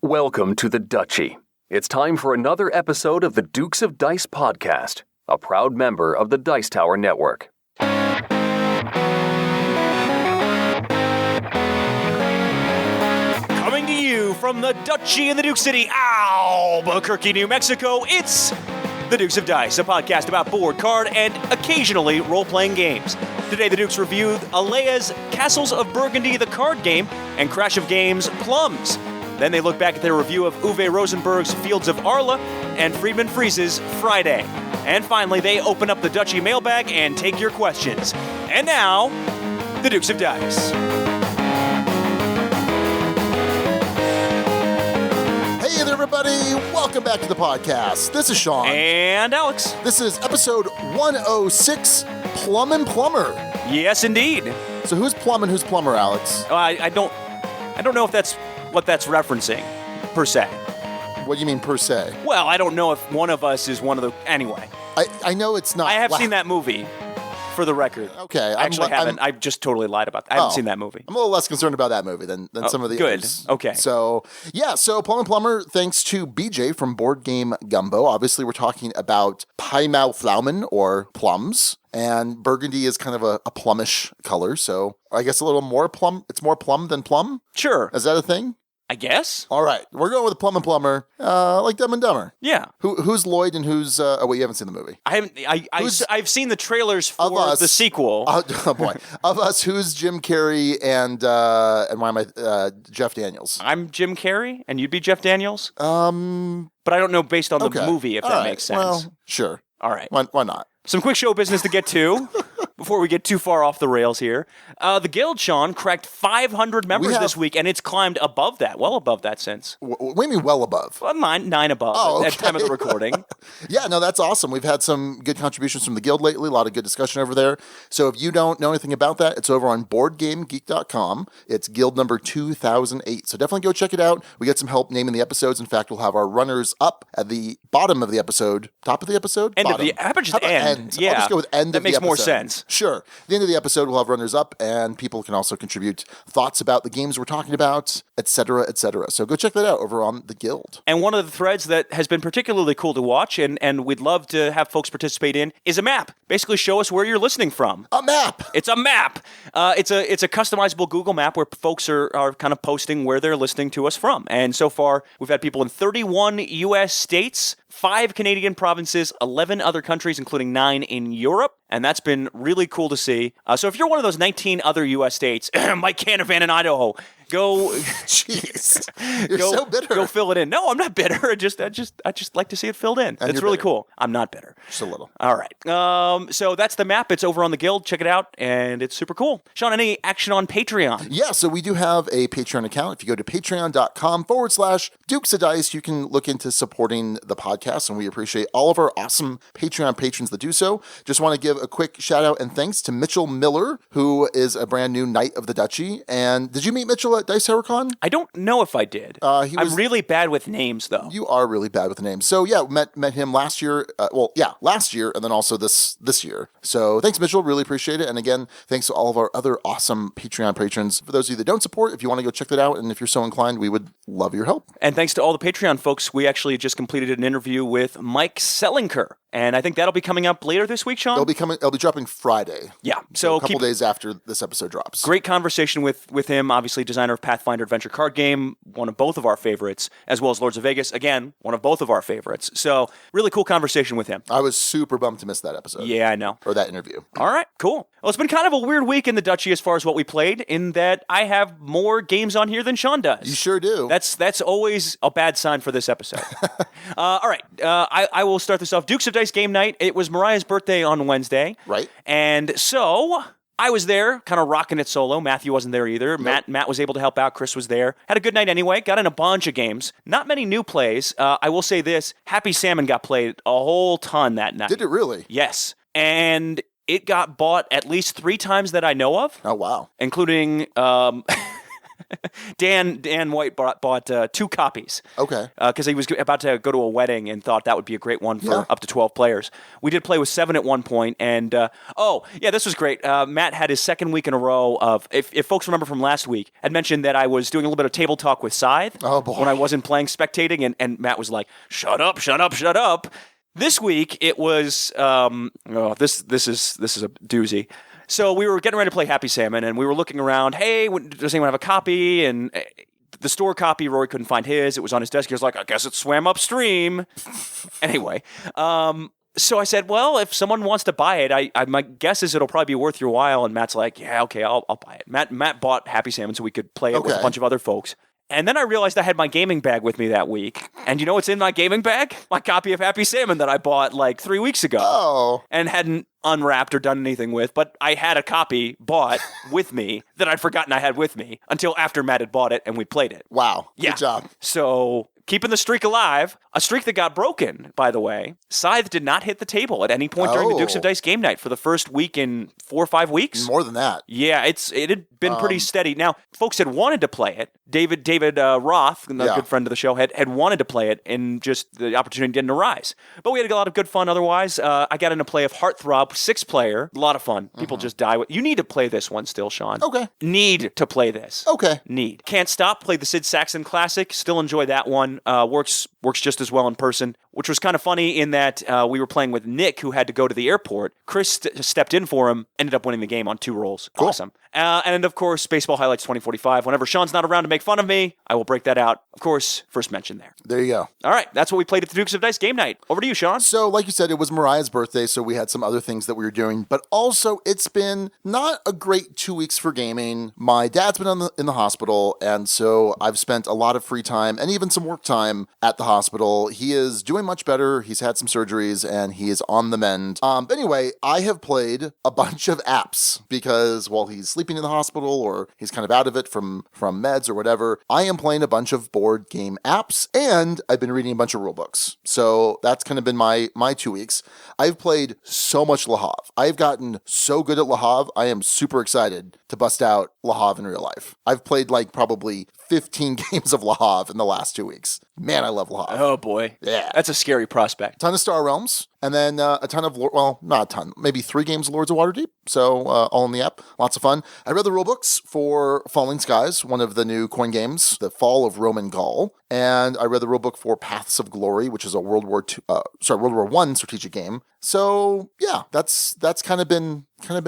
Welcome to the Duchy. It's time for another episode of the Dukes of Dice podcast, a proud member of the Dice Tower Network. Coming to you from the Duchy in the Duke City, Albuquerque, New Mexico, it's the Dukes of Dice, a podcast about board, card, and occasionally role-playing games. Today, the Dukes reviewed Alea's Castles of Burgundy, the card game, and Crash of Games, Plums. Then they look back at their review of Uwe Rosenberg's Fields of Arla and Friedman Freeze's Friday. And finally, they open up the Duchy mailbag and take your questions. And now, the Dukes of Dice. Hey there, everybody. Welcome back to the podcast. This is Sean. And Alex. This is episode 106, Plum and Plummer. Yes, indeed. So who's Plum and who's Plummer, Alex? I don't know if that's what that's referencing, per se. What do you mean, per se? Well, I don't know if one of us is one of the... Anyway. I know it's not... I have seen that movie, for the record. Okay. I actually haven't. I just totally lied about that. I haven't seen that movie. I'm a little less concerned about that movie than some of the others. Good. Okay. So Plum and Plummer, thanks to BJ from Board Game Gumbo. Obviously, we're talking about Paimau Pflaumen, or plums. And burgundy is kind of a plumish color, so I guess a little more plum. It's more plum than plum? Sure. Is that a thing? I guess. All right. We're going with Plum and Plummer, like Dumb and Dumber. Yeah. Who's Lloyd and who's... you haven't seen the movie. I haven't. I've seen the trailers for the sequel. Oh, boy. Of us, who's Jim Carrey and why am I... Jeff Daniels? I'm Jim Carrey, and you'd be Jeff Daniels? But I don't know based on the movie, if that makes sense. Well, sure. All right. Why not? Some quick show business to get to before we get too far off the rails here. The Guild, Sean, cracked 500 members this week, and it's climbed above that, well above that since. What do you mean well above? Well, nine above at the time of the recording. Yeah, no, that's awesome. We've had some good contributions from the Guild lately, a lot of good discussion over there. So if you don't know anything about that, it's over on BoardGameGeek.com. It's Guild number 2008. So definitely go check it out. We get some help naming the episodes. In fact, we'll have our runners up at the bottom of the episode. Top of the episode? End bottom. of the... How about just end? Yeah. I'll just go with end that of the makes episode. more sense. Sure. At the end of the episode, we'll have runners up, and people can also contribute thoughts about the games we're talking about, etc., etc. So go check that out over on the Guild. And one of the threads that has been particularly cool to watch, and we'd love to have folks participate in, is a map. Basically show us where you're listening from. A map! It's a map! It's a customizable Google map where folks are kind of posting where they're listening to us from. And so far, we've had people in 31 U.S. states, 5 Canadian provinces, 11 other countries, including 9 in Europe. And that's been really cool to see. So if you're one of those 19 other U.S. states, Mike Canavan in Idaho, go... Jeez. You're so bitter. Go fill it in. No, I'm not bitter. I just like to see it filled in. It's really cool. I'm not bitter. Just a little. All right. So that's the map. It's over on the Guild. Check it out. And it's super cool. Sean, any action on Patreon? Yeah, so we do have a Patreon account. If you go to patreon.com/Dukes of Dice, you can look into supporting the podcast. And we appreciate all of our awesome Patreon patrons that do so. Just want to give a quick shout out and thanks to Mitchell Miller, who is a brand new Knight of the Duchy. And did you meet Mitchell at Dice Tower Con? I don't know if I did. I'm really bad with names, though. You are really bad with names. So yeah, met him last year. Last year, and then also this year. So thanks, Mitchell. Really appreciate it. And again, thanks to all of our other awesome Patreon patrons. For those of you that don't support, if you want to go check that out, and if you're so inclined, we would love your help. And thanks to all the Patreon folks, we actually just completed an interview with Mike Selinker. And I think that'll be coming up later this week, Sean? It'll be dropping Friday. Yeah. So a couple days after this episode drops. Great conversation with him, obviously designer of Pathfinder Adventure card game, one of both of our favorites, as well as Lords of Vegas, again, one of both of our favorites. So really cool conversation with him. I was super bummed to miss that episode. Yeah, I know. Or that interview. All right, cool. Well, it's been kind of a weird week in the Duchy as far as what we played, in that I have more games on here than Sean does. You sure do. That's always a bad sign for this episode. All right, I will start this off. Dukes of Dice game night. It was Mariah's birthday on Wednesday. Right. And so I was there, kind of rocking it solo. Matthew wasn't there either. Nope. Matt was able to help out. Chris was there. Had a good night anyway. Got in a bunch of games. Not many new plays. I will say this. Happy Salmon got played a whole ton that night. Did it really? Yes. And it got bought at least 3 times that I know of. Oh, wow. Including... Dan White bought 2 copies. Okay. Because he was about to go to a wedding and thought that would be a great one for up to 12 players. We did play with 7 at one point, and this was great. Matt had his second week in a row of, if folks remember from last week, I'd mentioned that I was doing a little bit of table talk with Scythe when I wasn't playing spectating, and Matt was like, shut up. This week it was this is a doozy. So we were getting ready to play Happy Salmon, and we were looking around. Hey, does anyone have a copy? And the store copy, Rory couldn't find his. It was on his desk. He was like, I guess it swam upstream. Anyway, so I said, well, if someone wants to buy it, my guess is it'll probably be worth your while. And Matt's like, yeah, okay, I'll buy it. Matt bought Happy Salmon so we could play it with a bunch of other folks. And then I realized I had my gaming bag with me that week. And you know what's in my gaming bag? My copy of Happy Salmon that I bought like 3 weeks ago. Oh. And hadn't unwrapped or done anything with. But I had a copy bought with me that I'd forgotten I had with me until after Matt had bought it and we played it. Wow. Yeah. Good job. So keeping the streak alive. A streak that got broken, by the way. Scythe did not hit the table at any point during the Dukes of Dice game night for the first week in 4 or 5 weeks. More than that. Yeah, it had been pretty steady. Now, folks had wanted to play it. David Roth, a good friend of the show, had wanted to play it, and just the opportunity didn't arise. But we had a lot of good fun otherwise. I got into play of Heartthrob 6-player. A lot of fun. People just die with. You need to play this one still, Sean. Okay. Need to play this. Okay. Need. Can't Stop. Played the Sid Saxon Classic. Still enjoy that one. Works just as well in person, which was kind of funny in that we were playing with Nick, who had to go to the airport. Chris stepped in for him, ended up winning the game on 2 rolls. Cool. Awesome. And of course, Baseball Highlights 2045. Whenever Sean's not around to make fun of me, I will break that out. Of course, first mention there. There you go. All right, that's what we played at the Dukes of Dice game night. Over to you, Sean. So, like you said, it was Mariah's birthday, so we had some other things that we were doing. But also, it's been not a great 2 weeks for gaming. My dad's been in the hospital, and so I've spent a lot of free time and even some work time at the hospital. He is doing much better. He's had some surgeries, and he is on the mend. But anyway, I have played a bunch of apps because while he's sleeping in the hospital or he's kind of out of it from meds or whatever, I am playing a bunch of board game apps, and I've been reading a bunch of rule books. So that's kind of been my 2 weeks. I've played so much Le Havre. I've gotten so good at Le Havre. I am super excited to bust out Le Havre in real life. I've played like probably 15 games of Le Havre in the last 2 weeks. Man, I love Le Havre. Oh boy. Yeah. That's a scary prospect. Ton of Star Realms, and then a ton of, well, not a ton, maybe 3 games of Lords of Waterdeep. So all in the app. Lots of fun. I read the rulebooks for Falling Skies, one of the new coin games, The Fall of Roman Gaul. And I read the rulebook for Paths of Glory, which is a World War I strategic game. So yeah, that's kind of been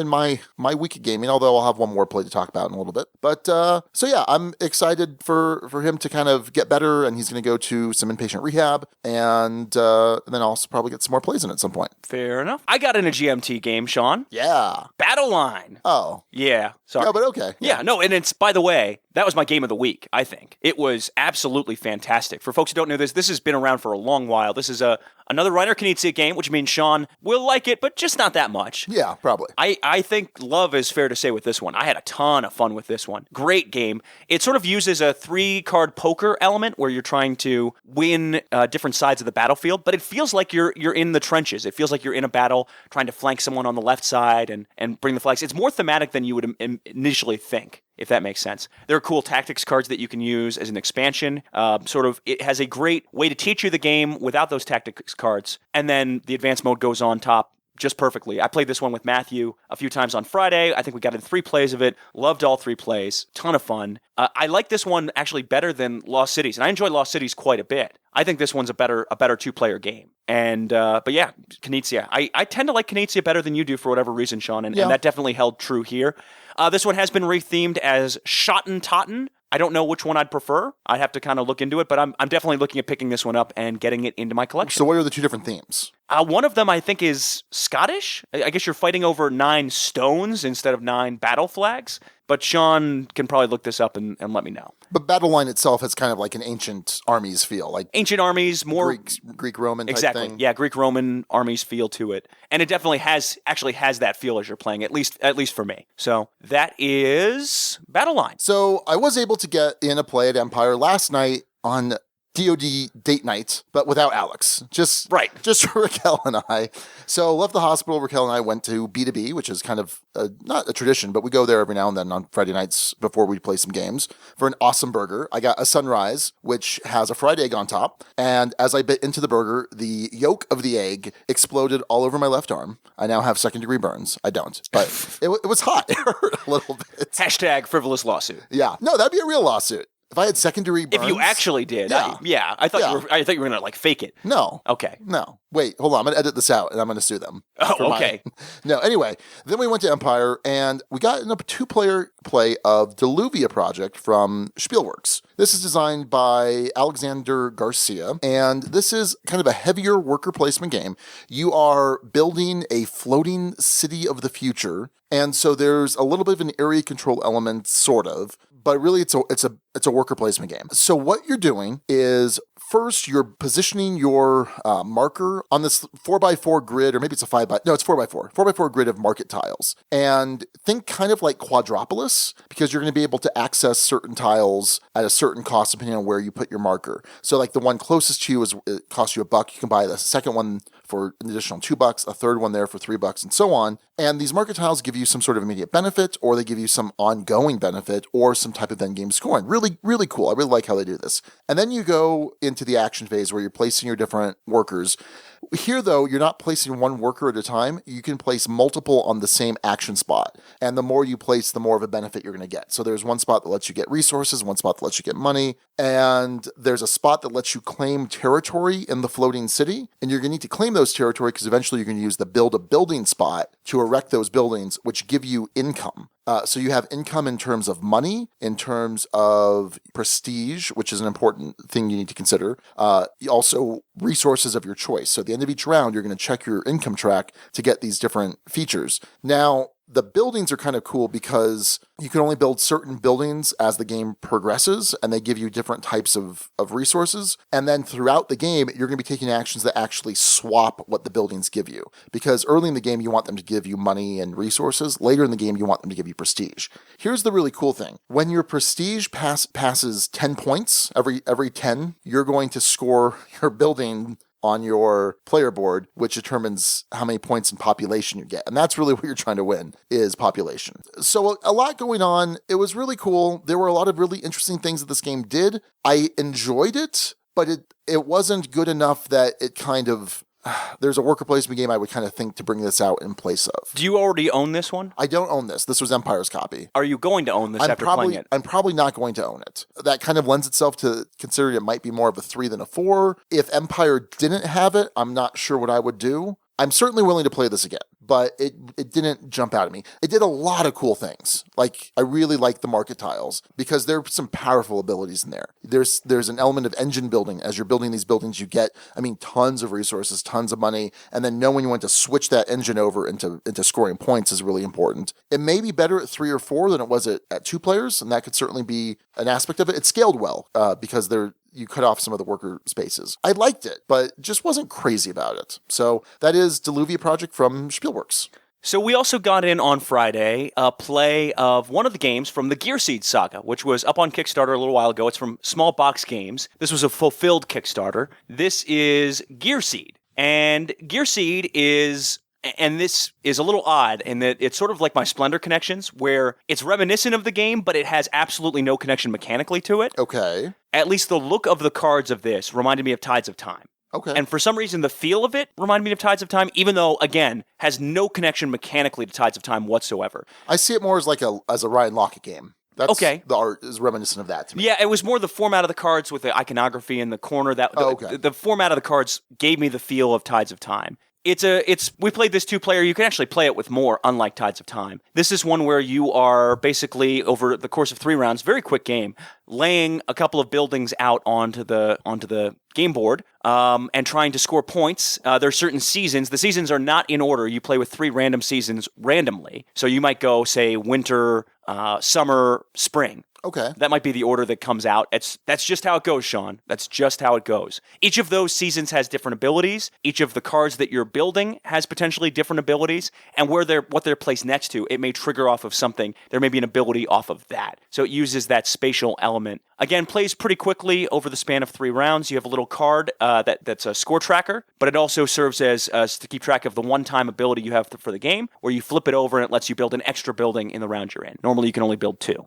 my week of gaming, although I'll have one more play to talk about in a little bit. But so yeah, I'm excited for him to kind of get better, and he's going to go to some inpatient rehab, and then I'll also probably get some more plays in at some point. Fair enough. I got in a GMT game, Sean. Yeah. Battle Line. Oh. Yeah. Sorry. No, but okay. Yeah, no, and it's, by the way, that was my game of the week, I think. It was absolutely fantastic. For folks who don't know this has been around for a long while. This is another Reiner Knizia game, which means Sean will like it, but just not that much. Yeah, probably. I think love is fair to say with this one. I had a ton of fun with this one. Great game. It sort of uses a 3-card poker element where you're trying to win different sides of the battlefield, but it feels like you're in the trenches. It feels like you're in a battle trying to flank someone on the left side and bring the flags. It's more thematic than you would initially think, if that makes sense. There are cool tactics cards that you can use as an expansion. It has a great way to teach you the game without those tactics cards, and then the advanced mode goes on top just perfectly. I played this one with Matthew a few times on Friday. I think we got in 3 plays of it. Loved all 3 plays. Ton of fun. I like this one actually better than Lost Cities, and I enjoy Lost Cities quite a bit. I think this one's a better 2-player game. And but yeah, Knizia. I tend to like Knizia better than you do for whatever reason, Sean, and that definitely held true here. This one has been rethemed as Schotten Totten. I don't know which one I'd prefer. I'd have to kind of look into it, but I'm definitely looking at picking this one up and getting it into my collection. So what are the 2 different themes? One of them, I think, is Scottish. I guess you're fighting over 9 stones instead of 9 battle flags. But Sean can probably look this up and let me know. But Battle Line itself has kind of like an ancient armies feel, like ancient armies, more Greek Roman type thing. Yeah, Greek Roman armies feel to it, and it definitely has that feel as you're playing. At least for me. So that is Battle Line. So I was able to get in a play at Empire last night on DoD date night, but without Alex. Just Raquel and I. So left the hospital. Raquel and I went to B2B, which is kind of not a tradition, but we go there every now and then on Friday nights before we play some games for an awesome burger. I got a Sunrise, which has a fried egg on top. And as I bit into the burger, the yolk of the egg exploded all over my left arm. I now have second-degree burns. I don't, but it was hot. It hurt a little bit. Hashtag frivolous lawsuit. Yeah. No, that'd be a real lawsuit. If I had second-degree burns. If you actually did. Yeah. I thought you were going to like fake it. No. Okay. No. Wait, hold on. I'm going to edit this out and I'm going to sue them. Oh, okay. No, anyway, then we went to Empire and we got in a 2-player play of Diluvia Project from Spielworks. This is designed by Alexander Garcia, and this is kind of a heavier worker placement game. You are building a floating city of the future, and so there's a little bit of an area control element, sort of, but really it's a worker placement game. So what you're doing is first you're positioning your marker on this 4x4 grid, or maybe it's a 4x4 grid of market tiles. And think kind of like Quadropolis, because you're going to be able to access certain tiles at a certain cost depending on where you put your marker. So like the one closest to you it costs you $1. You can buy the second one for an additional $2, a third one there for $3, and so on. And these market tiles give you some sort of immediate benefit, or they give you some ongoing benefit, or some type of end game scoring. Really, really cool. I really like how they do this. And then you go into the action phase where you're placing your different workers. Here, though, you're not placing one worker at a time. You can place multiple on the same action spot. And the more you place, the more of a benefit you're going to get. So there's one spot that lets you get resources, one spot that lets you get money, and there's a spot that lets you claim territory in the floating city. And you're going to need to claim those territory because eventually you're going to use the build a building spot to erect those buildings, which give you income. So you have income in terms of money, in terms of prestige, which is an important thing you need to consider. Also, resources of your choice. So at the end of each round, you're going to check your income track to get these different features. Now, the buildings are kind of cool because you can only build certain buildings as the game progresses, and they give you different types of resources. And then throughout the game, you're going to be taking actions that actually swap what the buildings give you. Because early in the game, you want them to give you money and resources. Later in the game, you want them to give you prestige. Here's the really cool thing. When your prestige passes 10 points, every 10, you're going to score your building on your player board, which determines how many points in population you get. And that's really what you're trying to win, is population. So a lot going on. It was really cool. There were a lot of really interesting things that this game did. I enjoyed it, but it wasn't good enough that it kind of... There's a worker placement game I would kind of think to bring this out in place of. Do you already own this one? I don't own this. This was Empire's copy. Are you going to own this after playing it? I'm probably not going to own it. That kind of lends itself to considering it might be more of a 3 than a 4. If Empire didn't have it, I'm not sure what I would do. I'm certainly willing to play this again, but it didn't jump out at me. It did a lot of cool things. Like, I really like the market tiles because there are some powerful abilities in there. There's an element of engine building. As you're building these buildings, you get, tons of resources, tons of money, and then knowing when to switch that engine over into scoring points is really important. It may be better at 3 or 4 than it was at 2 players, and that could certainly be an aspect of it. It scaled well because you cut off some of the worker spaces. I liked it, but just wasn't crazy about it. So that is Diluvia Project from Spielworks. So we also got in on Friday a play of one of the games from the Gearseed saga, which was up on Kickstarter a little while ago. It's from Small Box Games. This was a fulfilled Kickstarter. This is Gearseed. And Gearseed is... And this is a little odd in that it's sort of like my Splendor Connections, where it's reminiscent of the game, but it has absolutely no connection mechanically to it. Okay. At least the look of the cards of this reminded me of Tides of Time. Okay. And for some reason, the feel of it reminded me of Tides of Time, even though, again, has no connection mechanically to Tides of Time whatsoever. I see it more as like as a Ryan Lockett game. That's okay. The art is reminiscent of that to me. Yeah, it was more the format of the cards with the iconography in the corner. The format of the cards gave me the feel of Tides of Time. We played this 2-player. You can actually play it with more, unlike Tides of Time. This is one where you are basically, over the course of 3 rounds, very quick game, laying a couple of buildings out onto the game board and trying to score points. There are certain seasons. The seasons are not in order. You play with 3 random seasons randomly. So you might go, say, winter, summer, spring. Okay. That might be the order that comes out. That's just how it goes, Sean. That's just how it goes. Each of those seasons has different abilities. Each of the cards that you're building has potentially different abilities, and what they're placed next to, it may trigger off of something. There may be an ability off of that. So it uses that spatial element. Again, plays pretty quickly over the span of 3 rounds. You have a little card that's a score tracker, but it also serves as to keep track of the one-time ability you have for the game, where you flip it over and it lets you build an extra building in the round you're in. Normally, you can only build 2.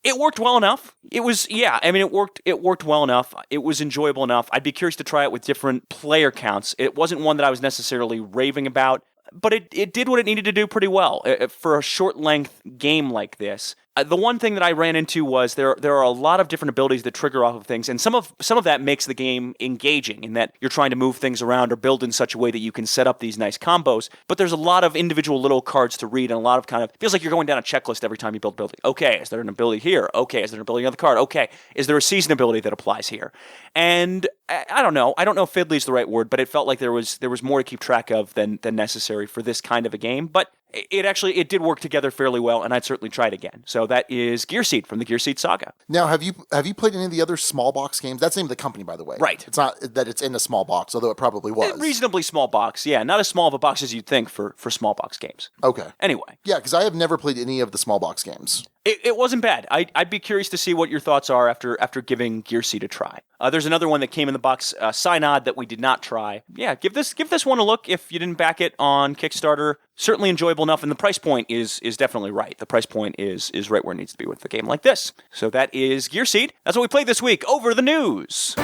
It worked well enough. It worked well enough. It was enjoyable enough. I'd be curious to try it with different player counts. It wasn't one that I was necessarily raving about, but it did what it needed to do pretty well. For a short-length game like this, the one thing that I ran into was there are a lot of different abilities that trigger off of things, and some of that makes the game engaging in that you're trying to move things around or build in such a way that you can set up these nice combos, but there's a lot of individual little cards to read and a lot of kind of, feels like you're going down a checklist every time you build a building. Okay, is there an ability here? Okay, is there an ability on the card? Okay, is there a season ability that applies here? And I don't know if fiddly is the right word, but it felt like there was more to keep track of than necessary for this kind of a game, but it did work together fairly well, and I'd certainly try it again. So that is Gearseed from the Gearseed saga. Now, have you played any of the other small box games? That's the name of the company, by the way. Right. It's not that it's in a small box, although it probably was. Reasonably small box, yeah. Not as small of a box as you'd think for small box games. Okay. Anyway. Yeah, because I have never played any of the small box games. It wasn't bad. I'd be curious to see what your thoughts are after giving Gearseed a try. There's another one that came in the box, Synod, that we did not try. Yeah, give this one a look if you didn't back it on Kickstarter. Certainly enjoyable enough, and the price point is definitely right. The price point is right where it needs to be with a game like this. So that is Gearseed. That's what we played this week. Over the news.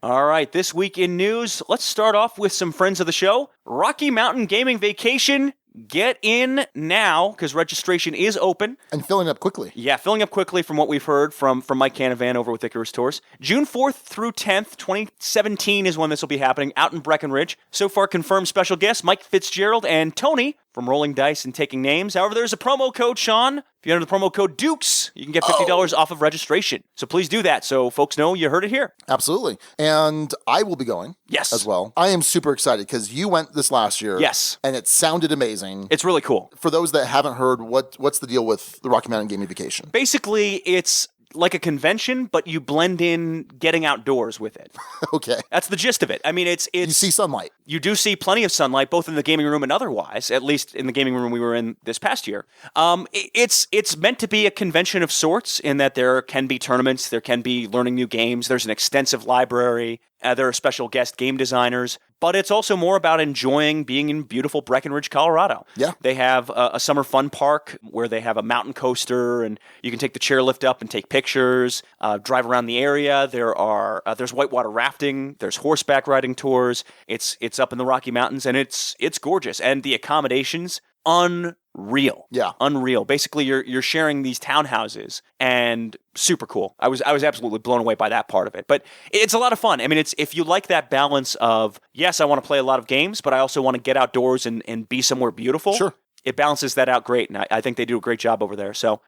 All right, this week in news, let's start off with some friends of the show. Rocky Mountain Gaming Vacation. Get in now, because registration is open. And filling up quickly. Yeah, filling up quickly from what we've heard from Mike Canavan over with Icarus Tours. June 4th through 10th, 2017 is when this will be happening, out in Breckenridge. So far confirmed special guests, Mike Fitzgerald and Tony from Rolling Dice and Taking Names. However, there's a promo code, Sean. If you enter the promo code Dukes, you can get $50 off of registration. So please do that so folks know you heard it here. Absolutely. And I will be going. Yes. As well. I am super excited because you went this last year. Yes. And it sounded amazing. It's really cool. For those that haven't heard, what's the deal with the Rocky Mountain Gaming Vacation? Basically, it's like a convention, but you blend in getting outdoors with it. Okay. That's the gist of it. I mean, it's You see sunlight. You do see plenty of sunlight, both in the gaming room and otherwise, at least in the gaming room we were in this past year. It's meant to be a convention of sorts in that there can be tournaments, there can be learning new games, there's an extensive library, there are special guest game designers, but it's also more about enjoying being in beautiful Breckenridge, Colorado. Yeah. They have a summer fun park where they have a mountain coaster, and you can take the chairlift up and take pictures, drive around the area. There's whitewater rafting, there's horseback riding tours. It's up in the Rocky Mountains, and it's gorgeous. And the accommodations, unreal. Yeah. Unreal. Basically, you're sharing these townhouses, and super cool. I was absolutely blown away by that part of it. But it's a lot of fun. I mean, it's if you like that balance of, yes, I want to play a lot of games, but I also want to get outdoors and be somewhere beautiful. Sure. It balances that out great, and I think they do a great job over there. So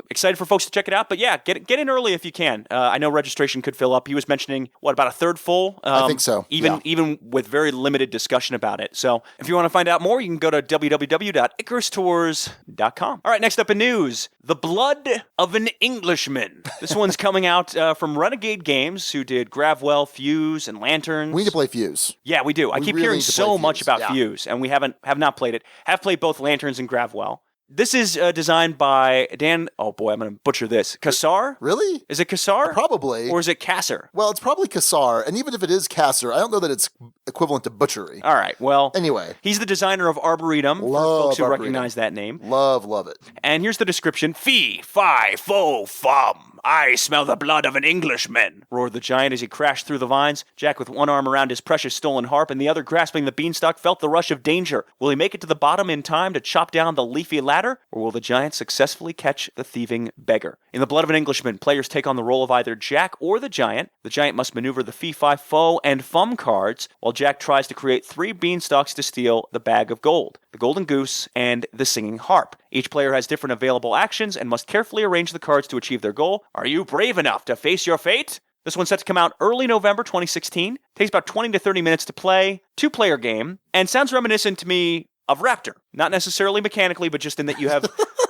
excited for folks to check it out. But yeah, get in early if you can. I know registration could fill up. He was mentioning, about a third full? I think so. Even with very limited discussion about it. So if you want to find out more, you can go to www.icarustours.com. All right, next up in news, The Blood of an Englishman. This one's coming out from Renegade Games, who did Gravwell, Fuse, and Lanterns. We need to play Fuse. Yeah, we do. I keep really hearing need to so play much Fuse. about Yeah. Fuse, and we have not played it. Have played both Lanterns and Gravwell. This is designed by Dan, oh boy, I'm going to butcher this. Kassar? Really? Is it Kassar? Probably. Or is it Kasser? Well, it's probably Kassar, and even if it is Kasser, I don't know that it's equivalent to butchery. All right, well, Anyway. he's the designer of Arboretum, for Love folks who Arboretum. recognize that name. Love it. And here's the description. Fee, fi, fo, fum. I smell the blood of an Englishman, roared the giant as he crashed through the vines. Jack, with one arm around his precious stolen harp and the other grasping the beanstalk, felt the rush of danger. Will he make it to the bottom in time to chop down the leafy ladder, or will the giant successfully catch the thieving beggar? In The Blood of an Englishman, players take on the role of either Jack or the giant. The giant must maneuver the fee, fi, fo, and fum cards, while Jack tries to create 3 beanstalks to steal the bag of gold, the golden goose, and the singing harp. Each player has different available actions and must carefully arrange the cards to achieve their goal. Are you brave enough to face your fate? This one's set to come out early November 2016. Takes about 20 to 30 minutes to play. 2-player game. And sounds reminiscent to me of Raptor. Not necessarily mechanically, but just in that you have...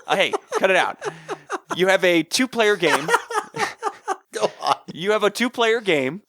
hey, cut it out. You have a 2-player game. Go on. You have a 2-player game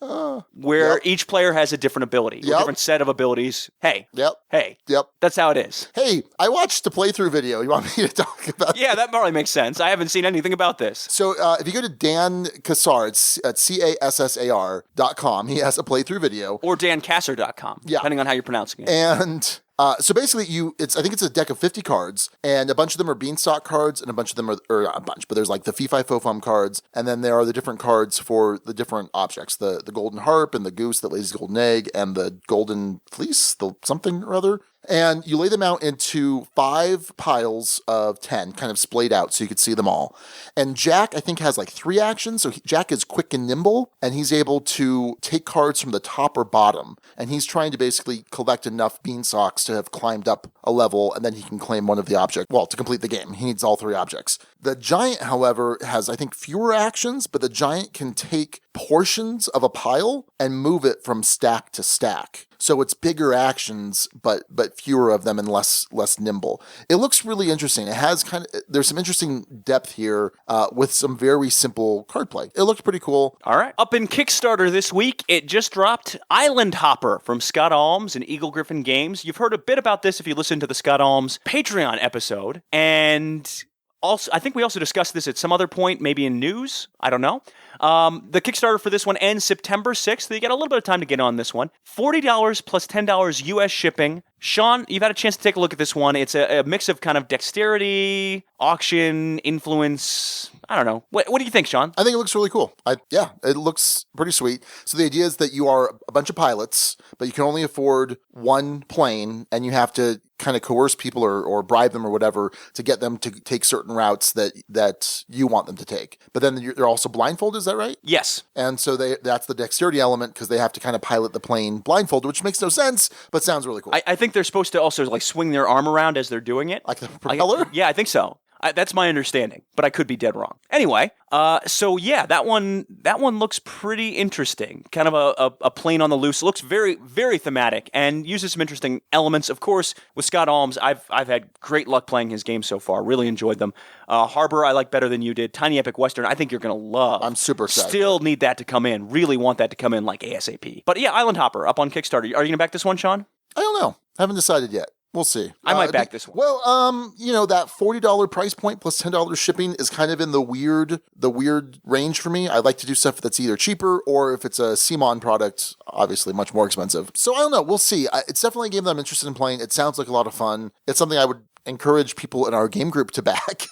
where each player has a different ability, a different set of abilities. Hey. Hey. That's how it is. Hey, I watched the playthrough video. You want me to talk about Yeah, that probably makes sense. I haven't seen anything about this. So if you go to Dan Cassar, it's at CASSAR.com, he has a playthrough video. Or dancasser.com, depending on how you're pronouncing it. And... so basically, I think it's a deck of 50 cards, and a bunch of them are Beanstalk cards, and a bunch of them are, or not a bunch, but there's like the Fee-Fi Fo-Fum cards, and then there are the different cards for the different objects, the golden harp, and the goose that lays the golden egg, and the golden fleece, the something or other. And you lay them out into 5 piles of 10, kind of splayed out so you could see them all. And Jack, I think, has like 3 actions. So Jack is quick and nimble, and he's able to take cards from the top or bottom. And he's trying to basically collect enough beanstalks to have climbed up a level, and then he can claim one of the objects. Well, to complete the game, he needs all 3 objects. The giant, however, has, I think, fewer actions, but the giant can take portions of a pile and move it from stack to stack. So it's bigger actions, but fewer of them and less nimble. It looks really interesting. It has there's some interesting depth here with some very simple card play. It looked pretty cool. All right. Up in Kickstarter this week, it just dropped Island Hopper from Scott Alms and Eagle Griffin Games. You've heard a bit about this if you listen to the Scott Alms Patreon episode. And also, I think we also discussed this at some other point, maybe in news. I don't know. The Kickstarter for this one ends September 6th. So you got a little bit of time to get on this one. $40 plus $10 US shipping. Sean, you've had a chance to take a look at this one. It's a mix of kind of dexterity, auction, influence. I don't know. What do you think, Sean? I think it looks really cool. It looks pretty sweet. So the idea is that you are a bunch of pilots, but you can only afford one plane, and you have to kind of coerce people or bribe them or whatever to get them to take certain routes that you want them to take. But then you're also blindfolded, is that right? Yes. And so that's the dexterity element because they have to kind of pilot the plane blindfolded, which makes no sense, but sounds really cool. I think they're supposed to also like swing their arm around as they're doing it. Like the propeller? Yeah, I think so. That's my understanding, but I could be dead wrong. Anyway, so yeah, that one looks pretty interesting. Kind of a plane on the loose. It looks very, very thematic and uses some interesting elements. Of course, with Scott Alms, I've had great luck playing his games so far. Really enjoyed them. Harbor, I like better than you did. Tiny Epic Western, I think you're going to love. I'm super excited. Still need that to come in. Really want that to come in like ASAP. But yeah, Island Hopper up on Kickstarter. Are you going to back this one, Sean? I don't know. Haven't decided yet. We'll see. I might back this one. Well, that $40 price point plus $10 shipping is kind of in the weird range for me. I like to do stuff that's either cheaper or if it's a CMON product, obviously much more expensive. So I don't know. We'll see. It's definitely a game that I'm interested in playing. It sounds like a lot of fun. It's something I would encourage people in our game group to back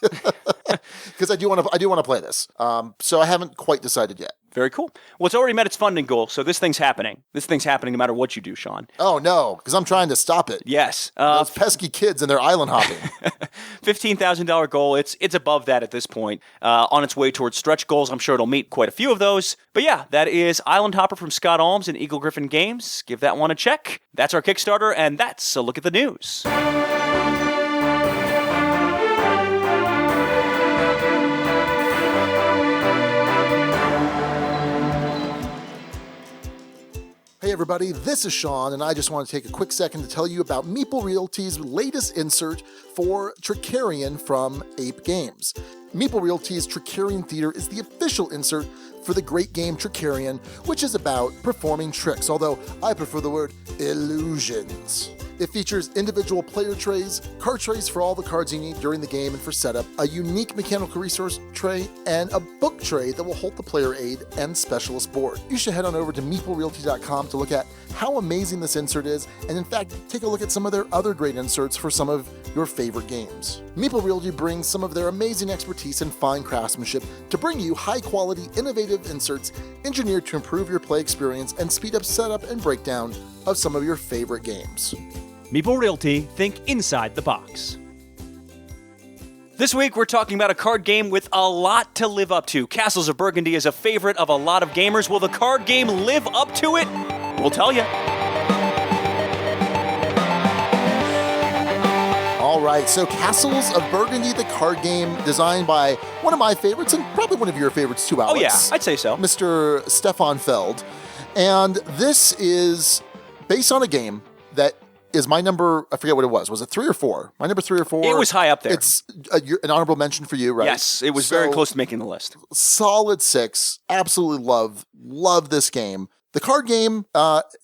because I do want to play this. So I haven't quite decided yet. Very cool. Well, it's already met its funding goal, so this thing's happening. This thing's happening no matter what you do, Sean. Oh, no, because I'm trying to stop it. Yes. Those pesky kids and their island hopping. $15,000 goal. It's above that at this point. On its way towards stretch goals. I'm sure it'll meet quite a few of those. But yeah, that is Island Hopper from Scott Alms and Eagle Griffin Games. Give that one a check. That's our Kickstarter, and that's a look at the news. Hey everybody, this is Sean, and I just want to take a quick second to tell you about Meeple Realty's latest insert for Trickerion from Ape Games. Meeple Realty's Trickerion Theater is the official insert for the great game Trickerion, which is about performing tricks, although I prefer the word illusions. It features individual player trays, card trays for all the cards you need during the game and for setup, a unique mechanical resource tray, and a book tray that will hold the player aid and specialist board. You should head on over to meeplerealty.com to look at how amazing this insert is, and in fact, take a look at some of their other great inserts for some of your favorite games. Meeple Realty brings some of their amazing expertise and fine craftsmanship to bring you high-quality, innovative inserts engineered to improve your play experience and speed up setup and breakdown of some of your favorite games. Meeple Realty, think inside the box. This week, we're talking about a card game with a lot to live up to. Castles of Burgundy is a favorite of a lot of gamers. Will the card game live up to it? We'll tell you. All right, so Castles of Burgundy, the card game designed by one of my favorites and probably one of your favorites too, Alex. Oh yeah, I'd say so. Mr. Stefan Feld. And this is based on a game that is my number, I forget what it was. Was it 3 or 4? My number 3 or 4? It was high up there. It's an honorable mention for you, right? Yes, it was very close to making the list. Solid 6. Absolutely love this game. The card game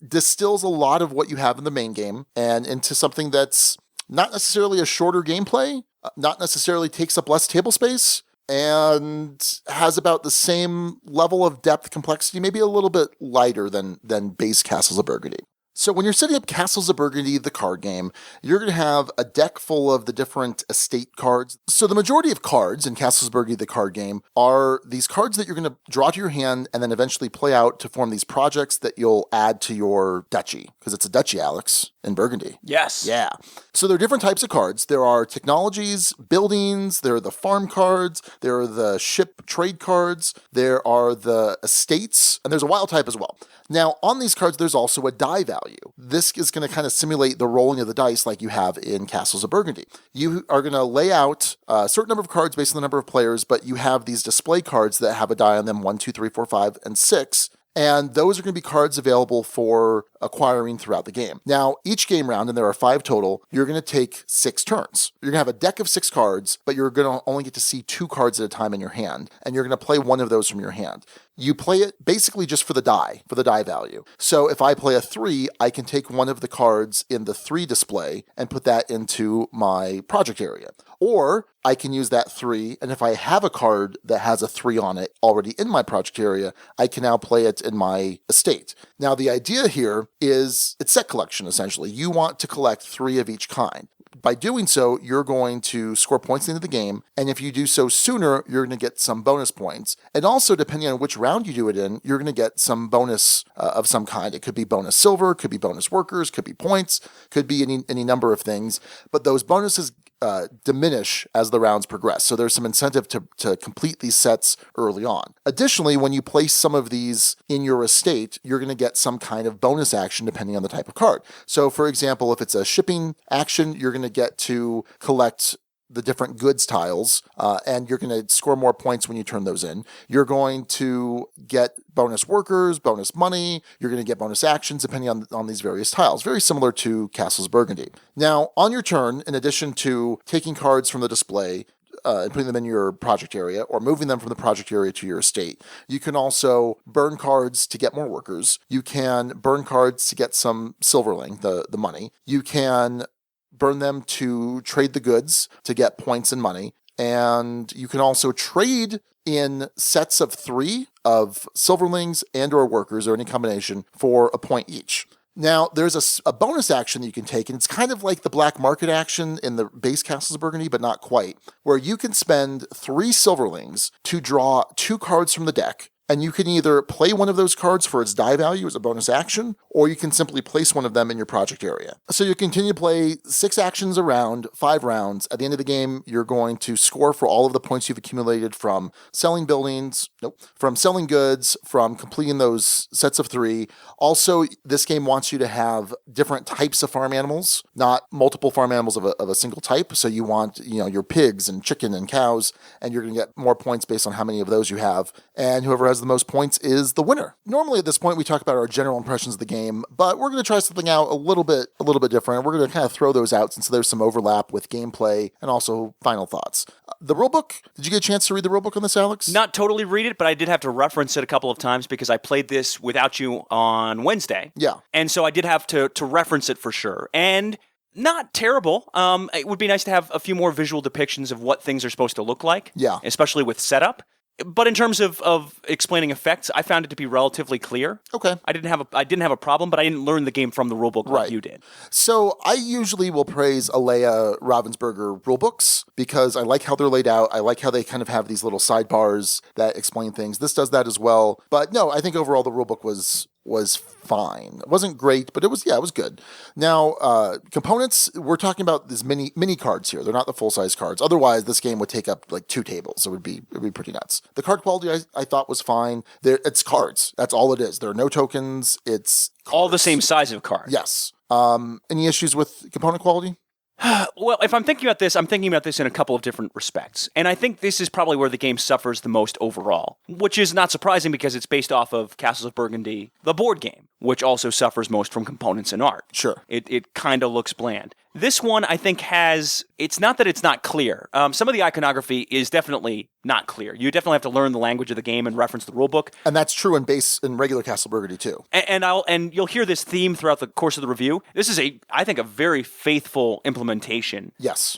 distills a lot of what you have in the main game and into something that's not necessarily a shorter gameplay, not necessarily takes up less table space, and has about the same level of depth, complexity, maybe a little bit lighter than base Castles of Burgundy. So when you're setting up Castles of Burgundy, the card game, you're going to have a deck full of the different estate cards. So the majority of cards in Castles of Burgundy, the card game, are these cards that you're going to draw to your hand and then eventually play out to form these projects that you'll add to your duchy. Because it's a duchy, Alex, in Burgundy. Yes. Yeah. So there are different types of cards. There are technologies, buildings, there are the farm cards, there are the ship trade cards, there are the estates, and there's a wild type as well. Now, on these cards, there's also a die value. This is going to kind of simulate the rolling of the dice like you have in Castles of Burgundy. You are going to lay out a certain number of cards based on the number of players, but you have these display cards that have a die on them, 1, 2, 3, 4, 5, and 6. And those are going to be cards available for acquiring throughout the game. Now, each game round, and there are 5 total, you're going to take 6 turns. You're going to have a deck of 6 cards, but you're going to only get to see 2 cards at a time in your hand, and you're going to play one of those from your hand. You play it basically just for the die value. So if I play a 3, I can take one of the cards in the 3 display and put that into my project area. Or I can use that 3, and if I have a card that has a 3 on it already in my project area, I can now play it in my estate. Now, the idea here is it's set collection, essentially. You want to collect 3 of each kind. By doing so, you're going to score points into the game, and if you do so sooner, you're going to get some bonus points. And also, depending on which round you do it in, you're going to get some bonus of some kind. It could be bonus silver, could be bonus workers, could be points, could be any number of things, but those bonuses diminish as the rounds progress. So there's some incentive to complete these sets early on. Additionally, when you place some of these in your estate, you're going to get some kind of bonus action depending on the type of card. So for example, if it's a shipping action, you're going to get to collect the different goods tiles, and you're going to score more points when you turn those in. You're going to get bonus workers, bonus money, you're going to get bonus actions depending on these various tiles, very similar to Castles Burgundy. Now, on your turn, in addition to taking cards from the display, and putting them in your project area or moving them from the project area to your estate. You can also burn cards to get more workers. You can burn cards to get some silverling, the money. You can burn them to trade the goods to get points and money. And you can also trade in sets of 3 of silverlings and or workers or any combination for a point each. Now, there's a bonus action that you can take, and it's kind of like the black market action in the base Castles of Burgundy, but not quite, where you can spend 3 silverlings to draw 2 cards from the deck. And you can either play one of those cards for its die value as a bonus action, or you can simply place one of them in your project area. So you continue to play 6 actions around, 5 rounds. At the end of the game, you're going to score for all of the points you've accumulated from selling from selling goods, from completing those sets of 3. Also, this game wants you to have different types of farm animals, not multiple farm animals of a single type. So you want, your pigs and chicken and cows, and you're going to get more points based on how many of those you have. And whoever has the most points is the winner. Normally at this point we talk about our general impressions of the game, but we're going to try something out a little bit different. We're going to kind of throw those out since there's some overlap with gameplay and also final thoughts. The rulebook, did you get a chance to read the rulebook on this, Alex? Not totally read it, but I did have to reference it a couple of times because I played this without you on Wednesday. Yeah. And so I did have to reference it for sure. And not terrible. It would be nice to have a few more visual depictions of what things are supposed to look like. Yeah. Especially with setup. But in terms of explaining effects, I found it to be relatively clear. Okay. I didn't have a problem, but I didn't learn the game from the rulebook like you did. So I usually will praise Alea Ravensburger rulebooks because I like how they're laid out. I like how they kind of have these little sidebars that explain things. This does that as well. But no, I think overall the rulebook was fine. It wasn't great, but it was good. Now, components, we're talking about these mini cards here. They're not the full-size cards. Otherwise, this game would take up like 2 tables. It would be pretty nuts. The card quality I thought was fine. It's cards. That's all it is. There are no tokens. It's cards. All the same size of card. Yes. Any issues with component quality? Well, if I'm thinking about this, I'm thinking about this in a couple of different respects. And I think this is probably where the game suffers the most overall, which is not surprising because it's based off of Castles of Burgundy, the board game, which also suffers most from components and art. Sure. It kind of looks bland. This one, I think, it's not that it's not clear. Some of the iconography is definitely not clear. You definitely have to learn the language of the game and reference the rulebook. And that's true in regular Castle Burgundy, too. And you'll hear this theme throughout the course of the review. This is, I think, a very faithful implementation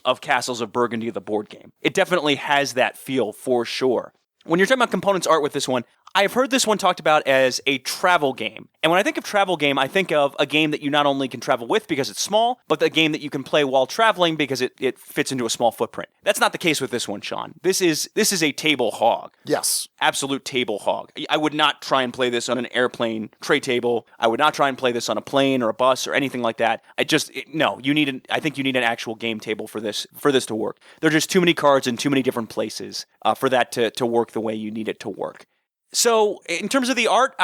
of Castles of Burgundy, the board game. It definitely has that feel for sure. When you're talking about components art with this one, I've heard this one talked about as a travel game. And when I think of travel game, I think of a game that you not only can travel with because it's small, but a game that you can play while traveling because it fits into a small footprint. That's not the case with this one, Sean. This is a table hog. Yes. Absolute table hog. I would not try and play this on an airplane tray table. I would not try and play this on a plane or a bus or anything like that. I think you need an actual game table for this to work. There are just too many cards in too many different places for that to work the way you need it to work. So, in terms of the art,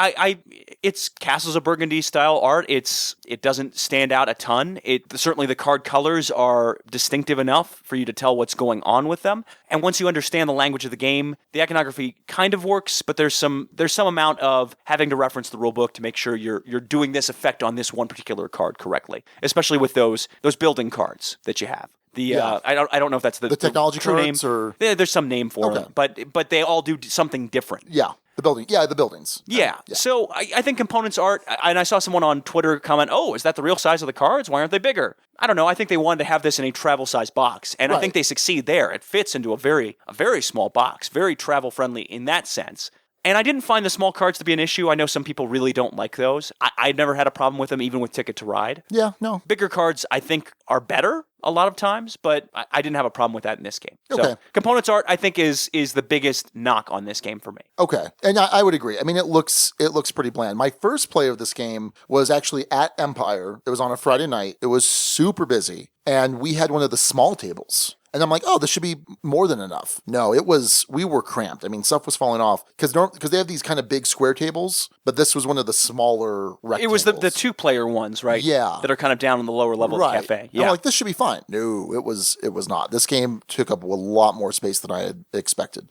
it's Castles of Burgundy style art. It doesn't stand out a ton. Certainly the card colors are distinctive enough for you to tell what's going on with them. And once you understand the language of the game, the iconography kind of works, but there's some amount of having to reference the rulebook to make sure you're doing this effect on this one particular card correctly, especially with those building cards that you have. I don't know if that's the technology true cards name. or There's some name for them, but they all do something different. Yeah. The buildings. Yeah. So I think components art, and I saw someone on Twitter comment, "Oh, is that the real size of the cards? Why aren't they bigger?" I don't know. I think they wanted to have this in a travel size box, and I think they succeed there. It fits into a very small box, very travel friendly in that sense. And I didn't find the small cards to be an issue. I know some people really don't like those. I've never had a problem with them, even with Ticket to Ride. Yeah, no. Bigger cards, I think, are better a lot of times, but I didn't have a problem with that in this game. Okay. So, components art, I think, is the biggest knock on this game for me. Okay, and I would agree. I mean, it looks pretty bland. My first play of this game was actually at Empire. It was on a Friday night. It was super busy, and we had one of the small tables. And I'm like, oh, this should be more than enough. No, we were cramped. I mean, stuff was falling off because they have these kind of big square tables, but this was one of the smaller rectangles. It was the 2-player ones, right? Yeah. That are kind of down on the lower level of the cafe. Yeah. I'm like, this should be fine. No, it was not. This game took up a lot more space than I had expected.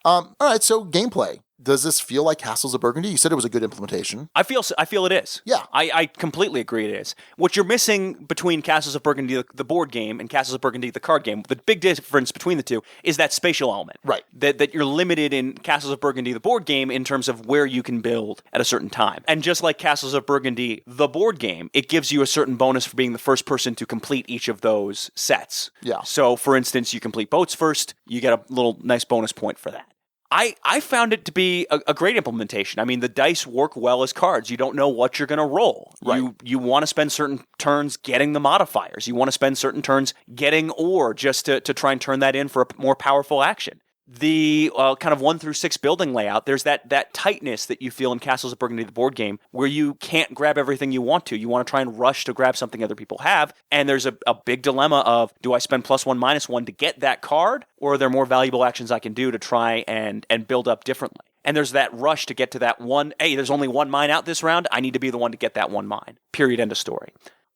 All right, so gameplay. Does this feel like Castles of Burgundy? You said it was a good implementation. I feel it is. Yeah. I completely agree it is. What you're missing between Castles of Burgundy, the board game, and Castles of Burgundy, the card game, the big difference between the two is that spatial element. Right. That you're limited in Castles of Burgundy, the board game, in terms of where you can build at a certain time. And just like Castles of Burgundy, the board game, it gives you a certain bonus for being the first person to complete each of those sets. Yeah. So, for instance, you complete boats first, you get a little nice bonus point for that. I found it to be a great implementation. I mean, the dice work well as cards. You don't know what you're going to roll. Right. You want to spend certain turns getting the modifiers. You want to spend certain turns getting ore just to try and turn that in for a more powerful action. The kind of 1 through 6 building layout, there's that tightness that you feel in Castles of Burgundy, the board game, where you can't grab everything you want to. You want to try and rush to grab something other people have, and there's a big dilemma of, do I spend +1, -1 to get that card, or are there more valuable actions I can do to try and build up differently? And there's that rush to get to that one, hey, there's only one mine out this round, I need to be the one to get that one mine. Period, end of story.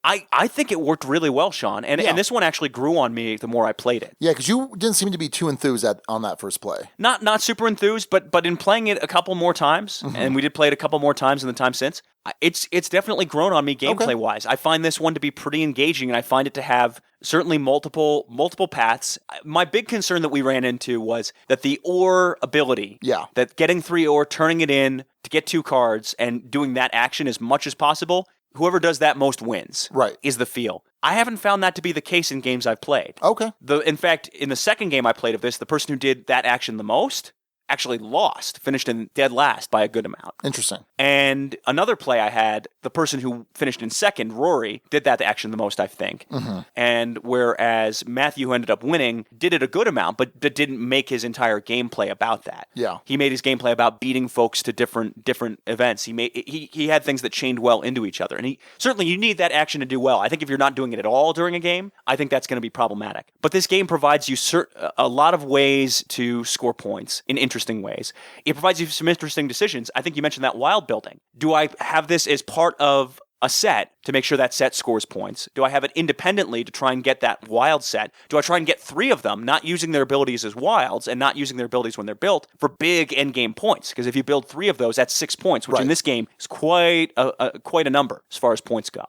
I think it worked really well, Sean, and this one actually grew on me the more I played it. Yeah, because you didn't seem to be too enthused on that first play. Not super enthused, but in playing it a couple more times, and we did play it a couple more times in the time since, it's definitely grown on me gameplay-wise. I find this one to be pretty engaging, and I find it to have certainly multiple paths. My big concern that we ran into was that the ore ability, that getting 3 ore, turning it in to get 2 cards, and doing that action as much as possible, whoever does that most wins, is the feel. I haven't found that to be the case in games I've played. Okay. In fact, in the second game I played of this, the person who did that action the most actually lost, finished in dead last by a good amount. Interesting. And another play I had, the person who finished in second, Rory, did that action the most, I think. And whereas Matthew, who ended up winning, did it a good amount, but didn't make his entire gameplay about that. Yeah. He made his gameplay about beating folks to different events. He had things that chained well into each other. And certainly you need that action to do well. I think if you're not doing it at all during a game, I think that's going to be problematic. But this game provides you a lot of ways to score points in interesting ways. It provides you some interesting decisions. I think you mentioned that wild building. Do I have this as part of a set to make sure that set scores points? Do I have it independently to try and get that wild set? Do I try and get 3 of them, not using their abilities as wilds and not using their abilities when they're built for big endgame points? Because if you build 3 of those, that's 6 points, which in this game is quite a number as far as points go.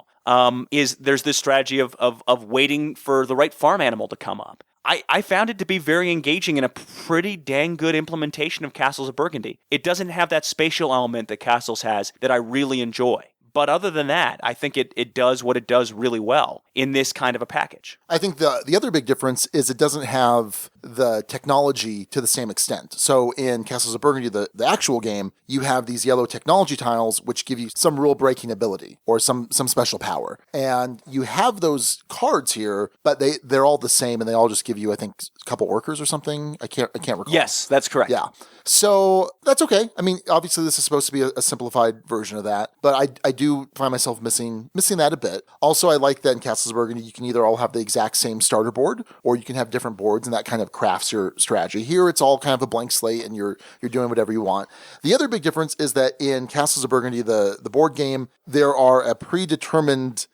There's this strategy of waiting for the right farm animal to come up. I found it to be very engaging and a pretty dang good implementation of Castles of Burgundy. It doesn't have that spatial element that Castles has that I really enjoy. But other than that, I think it does what it does really well in this kind of a package. I think the other big difference is it doesn't have the technology to the same extent. So in Castles of Burgundy, the actual game, you have these yellow technology tiles which give you some rule-breaking ability or some special power. And you have those cards here, but they're all the same and they all just give you, I think, a couple workers or something. I can't recall. Yes, that's correct. Yeah. So that's okay. I mean, obviously this is supposed to be a simplified version of that, but I do find myself missing that a bit. Also, I like that in Castles of Burgundy, you can either all have the exact same starter board or you can have different boards and that kind of crafts your strategy. Here, it's all kind of a blank slate and you're doing whatever you want. The other big difference is that in Castles of Burgundy, the board game, there are a predetermined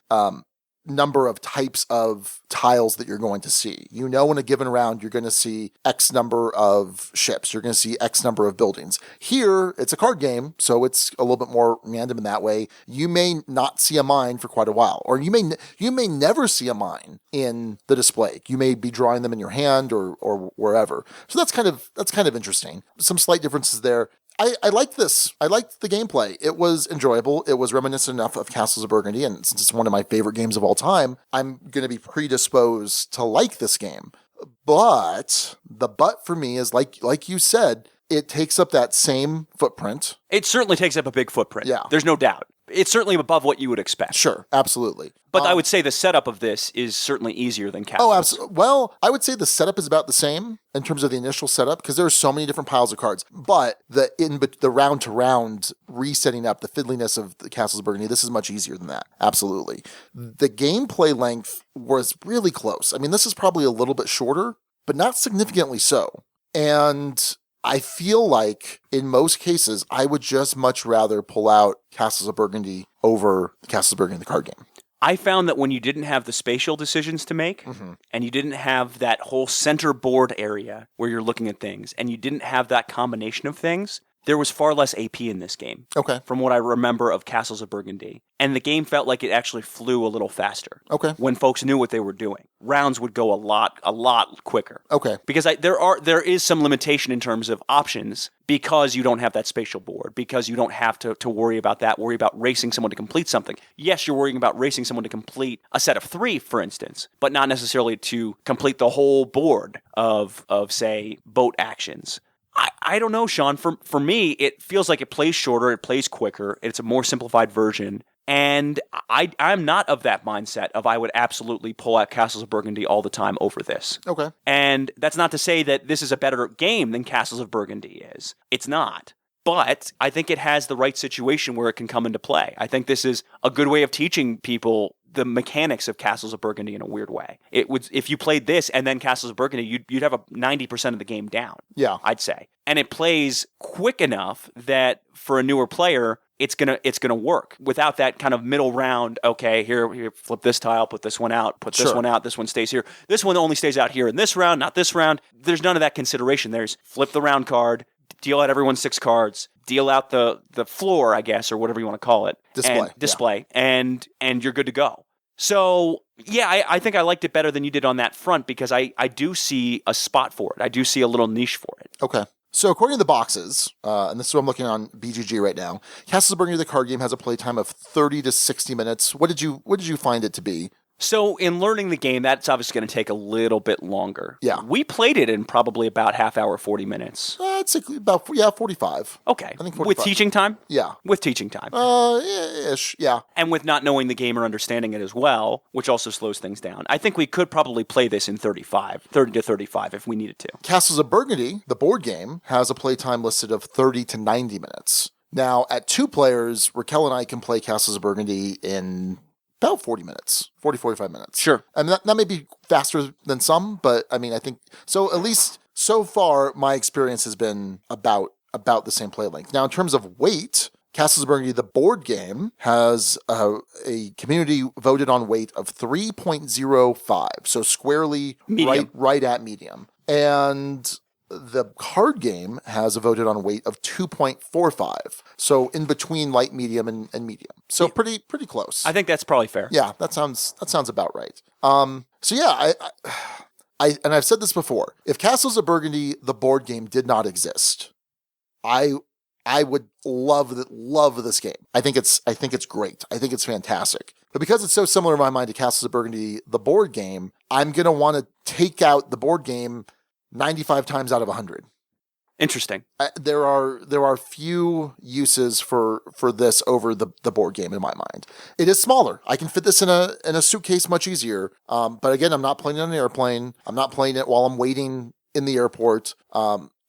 number of types of tiles that you're going to see. You know, in a given round, you're going to see X number of ships. You're going to see X number of buildings. Here, it's a card game, so it's a little bit more random in that way. You may not see a mine for quite a while, or you may never see a mine in the display. You may be drawing them in your hand or wherever. So that's kind of interesting. Some slight differences there. I liked this. I liked the gameplay. It was enjoyable. It was reminiscent enough of Castles of Burgundy, and since it's one of my favorite games of all time, I'm going to be predisposed to like this game. But the but for me is, like you said, it takes up that same footprint. It certainly takes up a big footprint. Yeah. There's no doubt. It's certainly above what you would expect. Sure, absolutely. But I would say the setup of this is certainly easier than Castles. Oh, absolutely. Well, I would say the setup is about the same in terms of the initial setup because there are so many different piles of cards. But the round to round resetting up, the fiddliness of the Castles of Burgundy, this is much easier than that. Absolutely. The gameplay length was really close. I mean, this is probably a little bit shorter, but not significantly so. And I feel like in most cases, I would just much rather pull out Castles of Burgundy over Castles of Burgundy, the card game. I found that when you didn't have the spatial decisions to make, and you didn't have that whole center board area where you're looking at things, and you didn't have that combination of things, there was far less AP in this game. Okay. From what I remember of Castles of Burgundy. And the game felt like it actually flew a little faster. Okay. When folks knew what they were doing. Rounds would go a lot quicker. Okay. Because there is some limitation in terms of options because you don't have that spatial board, because you don't have to worry about that, worry about racing someone to complete something. Yes, you're worrying about racing someone to complete a set of 3, for instance, but not necessarily to complete the whole board of say, boat actions. I don't know, Sean. For me, it feels like it plays shorter, it plays quicker, it's a more simplified version. And I'm not of that mindset of I would absolutely pull out Castles of Burgundy all the time over this. Okay. And that's not to say that this is a better game than Castles of Burgundy is. It's not. But I think it has the right situation where it can come into play. I think this is a good way of teaching people the mechanics of Castles of Burgundy in a weird way. It would, if you played this and then Castles of Burgundy, you'd have a 90% of the game down. Yeah, I'd say. And it plays quick enough that for a newer player, it's gonna work without that kind of middle round. Okay, here, flip this tile, put this one out, put this one out. This one stays here. This one only stays out here in this round, not this round. There's none of that consideration. There's flip the round card, deal out everyone 6 cards, deal out the floor, I guess, or whatever you want to call it. Display. And you're good to go. So, yeah, I think I liked it better than you did on that front because I do see a spot for it. I do see a little niche for it. Okay. So according to the boxes, and this is what I'm looking on BGG right now, Castles of Burgundy, the card game, has a playtime of 30 to 60 minutes. What did you find it to be? So in learning the game, that's obviously going to take a little bit longer. Yeah. We played it in probably about half hour, 40 minutes. It's about 45. Okay. I think 45. With teaching time? Yeah. With teaching time. Ish, yeah. And with not knowing the game or understanding it as well, which also slows things down. I think we could probably play this in 30 to 35 if we needed to. Castles of Burgundy, the board game, has a playtime listed of 30 to 90 minutes. Now, at 2 players, Raquel and I can play Castles of Burgundy in about 40 minutes, 45 minutes. Sure. I mean, that may be faster than some, but I mean, I think, so at least so far, my experience has been about the same play length. Now, in terms of weight, Castles of Burgundy, the board game, has a community voted on weight of 3.05, so squarely Medium. right at medium. And the card game has a voted on weight of 2.45, so in between light, medium, and medium. So pretty close. I think that's probably fair. Yeah, that sounds about right. So yeah, and I've said this before. If Castles of Burgundy, the board game, did not exist, I would love this game. I think it's great. I think it's fantastic. But because it's so similar in my mind to Castles of Burgundy, the board game, I'm gonna want to take out the board game 95 times out of 100. Interesting. There are few uses for this over the board game in my mind. It is smaller. I can fit this in a suitcase much easier. But again, I'm not playing it on an airplane. I'm not playing it while I'm waiting in the airport.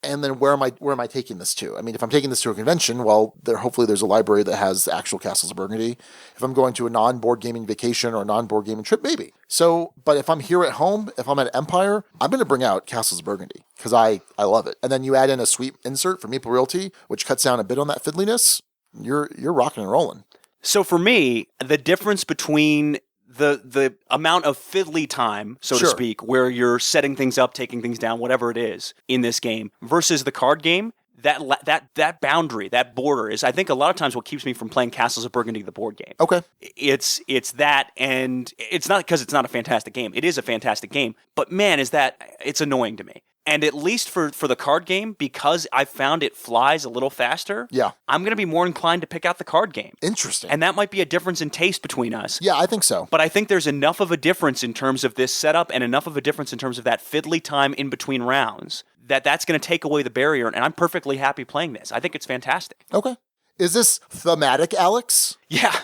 And then where am I taking this to? I mean, if I'm taking this to a convention, well, hopefully there's a library that has the actual Castles of Burgundy. If I'm going to a non-board gaming vacation or a non-board gaming trip, maybe. So, but if I'm here at home, if I'm at Empire, I'm going to bring out Castles of Burgundy because I love it. And then you add in a sweet insert from Maple Realty, which cuts down a bit on that fiddliness. You're rocking and rolling. So for me, the difference between the amount of fiddly time, so to speak, where you're setting things up, taking things down, whatever it is in this game, versus the card game, that boundary, that border is, I think, a lot of times what keeps me from playing Castles of Burgundy, the board game. Okay. It's that, and it's not because it's not a fantastic game. It is a fantastic game, but man, it's annoying to me. And at least for the card game, because I found it flies a little faster, I'm going to be more inclined to pick out the card game. Interesting. And that might be a difference in taste between us. Yeah, I think so. But I think there's enough of a difference in terms of this setup and enough of a difference in terms of that fiddly time in between rounds that's going to take away the barrier. And I'm perfectly happy playing this. I think it's fantastic. Okay. Is this thematic, Alex? Yeah.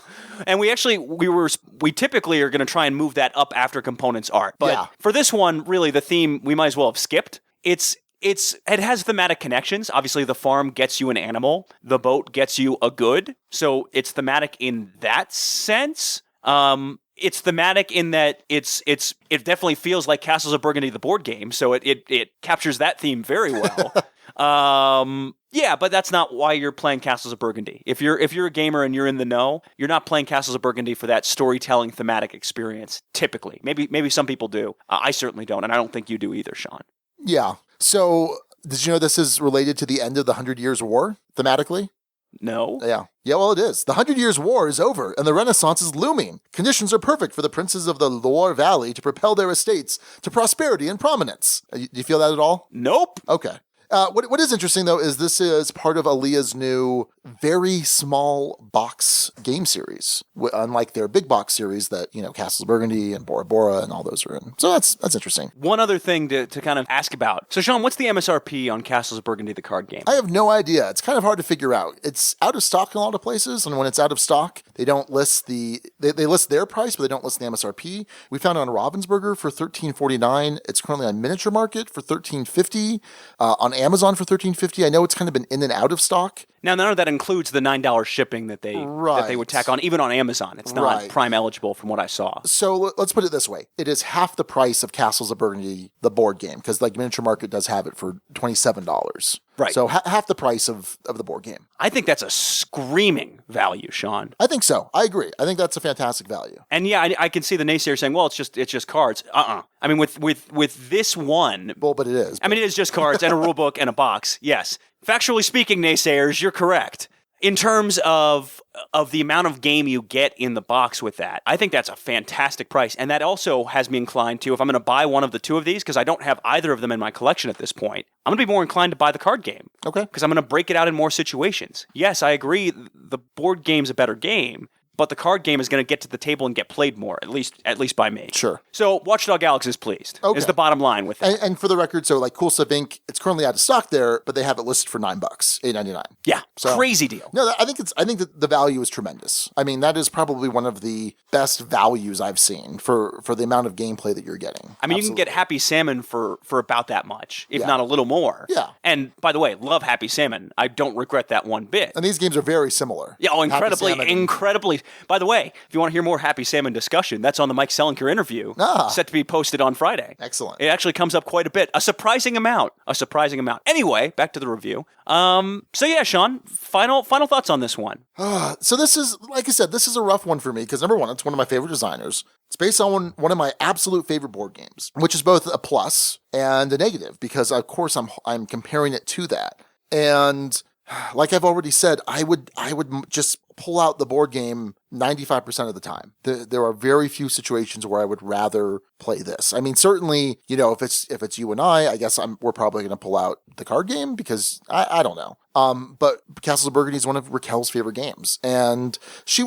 And we typically are going to try and move that up after components art. But for this one, really, the theme we might as well have skipped. It has thematic connections. Obviously, the farm gets you an animal. The boat gets you a good. So it's thematic in that sense. It's thematic in that it definitely feels like Castles of Burgundy, the board game. So it captures that theme very well. Yeah, but that's not why you're playing Castles of Burgundy. If you're a gamer and you're in the know, you're not playing Castles of Burgundy for that storytelling thematic experience. Typically, maybe some people do. I certainly don't, and I don't think you do either, Sean. Yeah. So, did you know this is related to the end of the 100 Years' War, thematically? No. Yeah. Yeah, well, it is. The 100 Years' War is over, and the Renaissance is looming. Conditions are perfect for the princes of the Loire Valley to propel their estates to prosperity and prominence. Do you feel that at all? Nope. Okay. What is interesting, though, is this is part of Alea's new very small box game series, unlike their big box series that, Castles of Burgundy and Bora Bora and all those are in. So that's interesting. One other thing to kind of ask about. So, Sean, what's the MSRP on Castles of Burgundy, the card game? I have no idea. It's kind of hard to figure out. It's out of stock in a lot of places, and when it's out of stock, they don't list they list their price, but they don't list the MSRP. We found it on Ravensburger for $13.49. It's currently on Miniature Market for $13.50. On Amazon for $13.50. I know it's kind of been in and out of stock. Now, none of that includes the $9 shipping that they would tack on, even on Amazon. It's not Prime eligible from what I saw. So let's put it this way. It is half the price of Castles of Burgundy, the board game, because Miniature Market does have it for $27. Right. So half the price of the board game. I think that's a screaming value, Sean. I think so. I agree. I think that's a fantastic value. And yeah, I can see the naysayer saying, well, it's just cards. I mean, with this one... Well, but it is. I mean, it is just cards and a rule book and a box. Yes. Factually speaking, naysayers, you're correct. In terms of the amount of game you get in the box with that, I think that's a fantastic price. And that also has me inclined to, if I'm going to buy one of the two of these, because I don't have either of them in my collection at this point, I'm going to be more inclined to buy the card game. Okay. Because I'm going to break it out in more situations. Yes, I agree, the board game's a better game, but the card game is going to get to the table and get played more, at least by me. Sure. So Watchdog Alex is pleased, is the bottom line with it. And for the record, so Cool Stuff Inc., it's currently out of stock there, but they have it listed for $9, $8.99. Yeah, so, crazy deal. No, I think that the value is tremendous. I mean, that is probably one of the best values I've seen for the amount of gameplay that you're getting. I mean, you can get Happy Salmon for about that much, if not a little more. Yeah. And by the way, love Happy Salmon. I don't regret that one bit. And these games are very similar. Yeah, incredibly. By the way, if you want to hear more Happy Salmon discussion, that's on the Mike Selinker interview, set to be posted on Friday. Excellent. It actually comes up quite a bit. A surprising amount. Anyway, back to the review. So yeah, Sean, final thoughts on this one. So this is, like I said, this is a rough one for me because number one, it's one of my favorite designers. It's based on one of my absolute favorite board games, which is both a plus and a negative because, of course, I'm comparing it to that. And like I've already said, I would just pull out the board game 95% of the time. There are very few situations where I would rather play this. I mean, certainly, if it's you and I guess we're probably going to pull out the card game because I don't know. But Castles of Burgundy is one of Raquel's favorite games, and she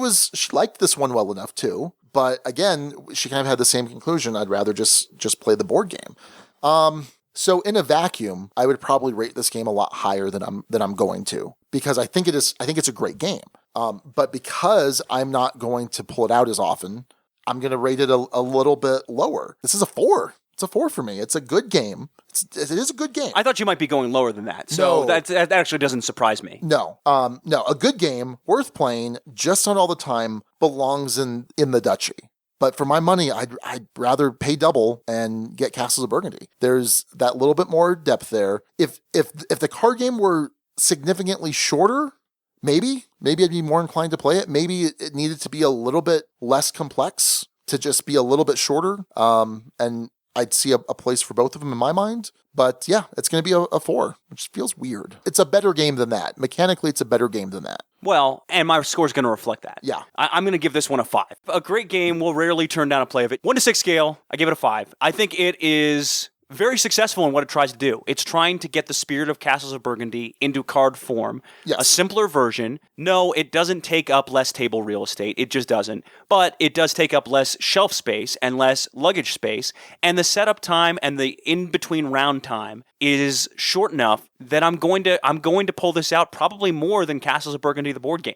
liked this one well enough too. But again, she kind of had the same conclusion. I'd rather just play the board game. So in a vacuum, I would probably rate this game a lot higher than I'm going to because I think it's a great game. But because I'm not going to pull it out as often, I'm going to rate it a little bit lower. This is a 4. It's a 4 for me. It's a good game. It is a good game. I thought you might be going lower than that. So that actually doesn't surprise me. No. No. A good game, worth playing, just not all the time, belongs in the Duchy. But for my money, I'd rather pay double and get Castles of Burgundy. There's that little bit more depth there. If the card game were significantly shorter, maybe I'd be more inclined to play it. Maybe it needed to be a little bit less complex to just be a little bit shorter. And I'd see a place for both of them in my mind. But yeah, it's going to be a 4, which feels weird. It's a better game than that. Mechanically, it's a better game than that. Well, and my score is going to reflect that. Yeah. I'm going to give this one a 5. A great game. Will rarely turn down a play of it. 1 to 6 scale. I give it a 5. I think it is very successful in what it tries to do. It's trying to get the spirit of Castles of Burgundy into card form. Yes. A simpler version. No, it doesn't take up less table real estate. It just doesn't. But it does take up less shelf space and less luggage space. And the setup time and the in-between round time is short enough that I'm going to pull this out probably more than Castles of Burgundy, the board game.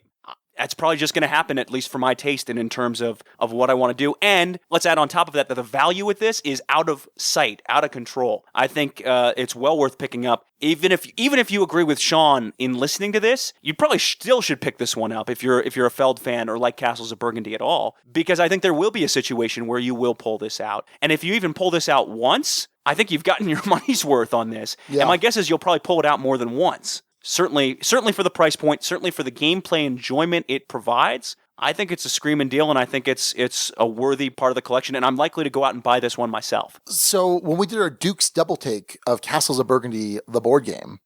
That's probably just going to happen, at least for my taste and in terms of what I want to do. And let's add on top of that the value with this is out of sight, out of control. I think it's well worth picking up. Even if you agree with Sean in listening to this, you probably still should pick this one up if you're a Feld fan or like Castles of Burgundy at all, because I think there will be a situation where you will pull this out. And if you even pull this out once, I think you've gotten your money's worth on this. Yeah. And my guess is you'll probably pull it out more than once. Certainly for the price point, certainly for the gameplay enjoyment it provides, I think it's a screaming deal, and I think it's a worthy part of the collection, and I'm likely to go out and buy this one myself. So when we did our Duke's double take of Castles of Burgundy, the board game,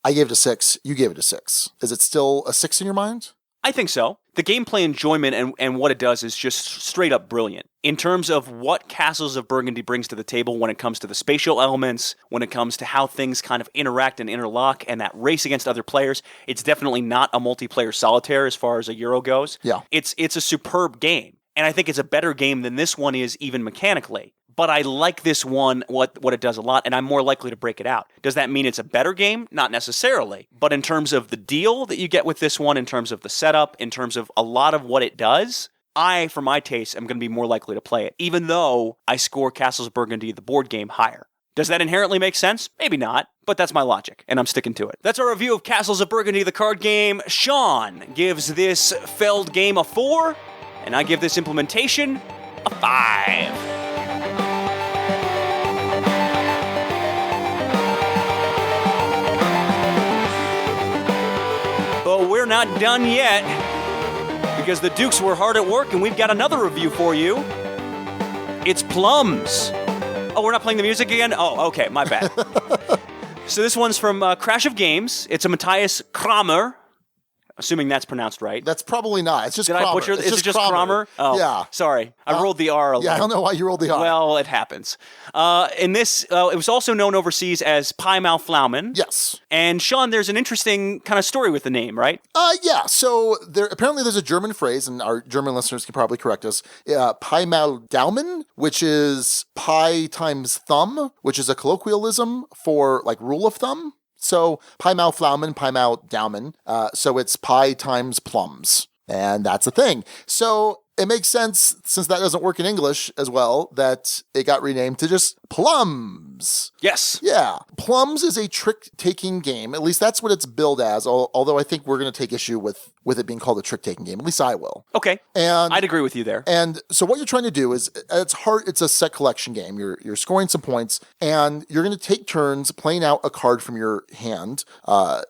I gave it a 6. You gave it a 6. Is it still a 6 in your mind? I think so. The gameplay enjoyment and what it does is just straight up brilliant. In terms of what Castles of Burgundy brings to the table when it comes to the spatial elements, when it comes to how things kind of interact and interlock, and that race against other players, it's definitely not a multiplayer solitaire as far as a Euro goes. Yeah. It's a superb game. And I think it's a better game than this one is even mechanically. But I like this one, what it does a lot, and I'm more likely to break it out. Does that mean it's a better game? Not necessarily. But in terms of the deal that you get with this one, in terms of the setup, in terms of a lot of what it does, I, for my taste, am going to be more likely to play it, even though I score Castles of Burgundy, the board game, higher. Does that inherently make sense? Maybe not, but that's my logic, and I'm sticking to it. That's our review of Castles of Burgundy, the card game. Sean gives this Feld game a 4, and I give this implementation a 5. But we're not done yet, because the Dukes were hard at work, and we've got another review for you. It's Plums. Oh, we're not playing the music again? Oh, okay, my bad. So this one's from Crash of Games. It's a Matthias Kramer. Assuming that's pronounced right. That's probably not. It's just Did Kramer. I butcher it? Is it just Kramer? Oh, yeah. Sorry. I rolled the R a little. Yeah, I don't know why you rolled the R. Well, it happens. In this, it was also known overseas as Pi Mal Flaumen. Yes. And Sean, there's an interesting kind of story with the name, right? Yeah. So apparently there's a German phrase, and our German listeners can probably correct us, Pi Mal Daumen, which is pi times thumb, which is a colloquialism for like rule of thumb. So pi mal Flaumen, pi mal Daumen. So it's pi times plums. And that's a thing. So it makes sense, since that doesn't work in English as well, that it got renamed to just Plums. Plums. Yes. Yeah. Plums is a trick-taking game. At least that's what it's billed as, although I think we're going to take issue with it being called a trick-taking game. At least I will. Okay. And I'd agree with you there. And so what you're trying to do is, at its heart, it's a set collection game. You're scoring some points, and you're going to take turns playing out a card from your hand,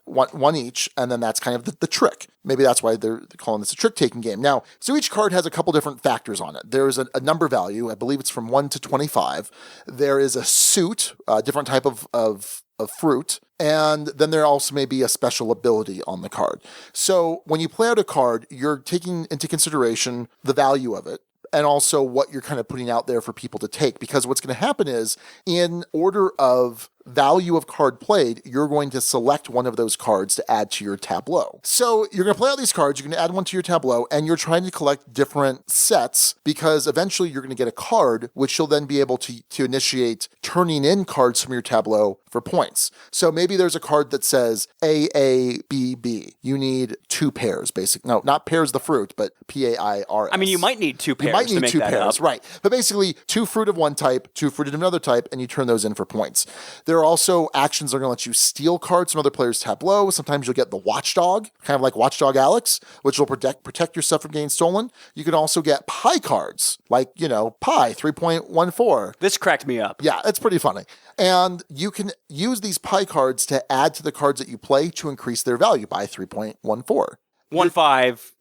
one each, and then that's kind of the trick. Maybe that's why they're calling this a trick-taking game. Now, so each card has a couple different factors on it. There's a number value. I believe it's from 1 to 25. There is a suit, a different type of fruit, and then there also may be a special ability on the card. So when you play out a card, you're taking into consideration the value of it, and also what you're kind of putting out there for people to take. Because what's going to happen is, in order of value of card played, you're going to select one of those cards to add to your tableau. So you're going to play out these cards, you're going to add one to your tableau, and you're trying to collect different sets, because eventually you're going to get a card, which you'll then be able to initiate turning in cards from your tableau for points. So maybe there's a card that says AABB. You need 2 pairs, basically. No, not pairs the fruit, but PAIRS. I mean, you might need 2 pairs. You might need to make 2 that pairs, up. right. But basically, 2 fruit of one type, 2 fruit of another type, and you turn those in for points. There are also actions that are going to let you steal cards from other players' tableau. Sometimes you'll get the Watchdog, kind of like Watchdog Alex, which will protect your stuff from getting stolen. You can also get pie cards, like, pie 3.14. This cracked me up. Yeah, it's pretty funny. And you can use these pie cards to add to the cards that you play to increase their value by 3.14. 1.5.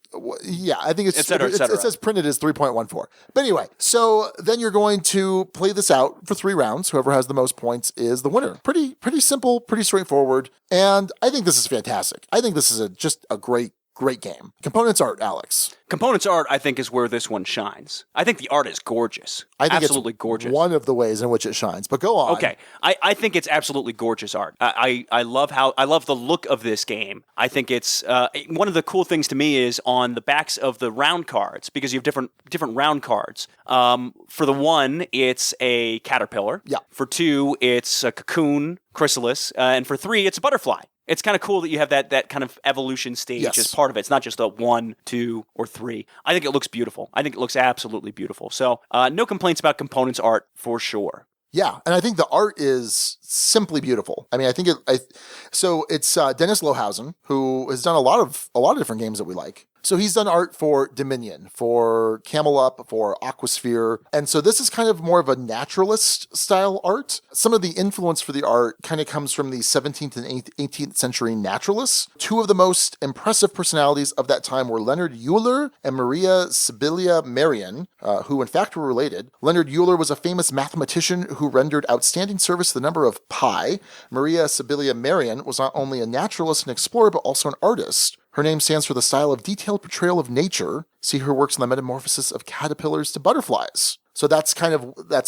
Yeah, I think et cetera, et cetera. It says printed as 3.14. But anyway, so then you're going to play this out for 3 rounds. Whoever has the most points is the winner. Pretty simple, pretty straightforward. And I think this is fantastic. I think this is just a great game. Components art, Alex. Components art, I think, is where this one shines. I think the art is gorgeous. I think absolutely it's gorgeous. One of the ways in which it shines. But go on. Okay, I think it's absolutely gorgeous art. I love the look of this game. I think it's one of the cool things to me is on the backs of the round cards, because you have different round cards. For the 1, it's a caterpillar. Yeah. For 2, it's a cocoon, chrysalis, and for 3, it's a butterfly. It's kind of cool that you have that kind of evolution stage as part of it. It's not just a 1, 2, or 3. I think it looks beautiful. I think it looks absolutely beautiful. So no complaints about components art for sure. Yeah, and I think the art is simply beautiful. I mean, I think so it's Dennis Lohausen, who has done a lot of different games that we like. So he's done art for Dominion, for Camel Up, for Aquasphere. And so this is kind of more of a naturalist style art. Some of the influence for the art kind of comes from the 17th and 18th century naturalists. 2 of the most impressive personalities of that time were Leonard Euler and Maria Sibylla Merian, who in fact were related. Leonard Euler was a famous mathematician who rendered outstanding service to the number of pi. Maria Sibylla Merian was not only a naturalist and explorer, but also an artist. Her name stands for the style of detailed portrayal of nature. See her works on the metamorphosis of caterpillars to butterflies. So that's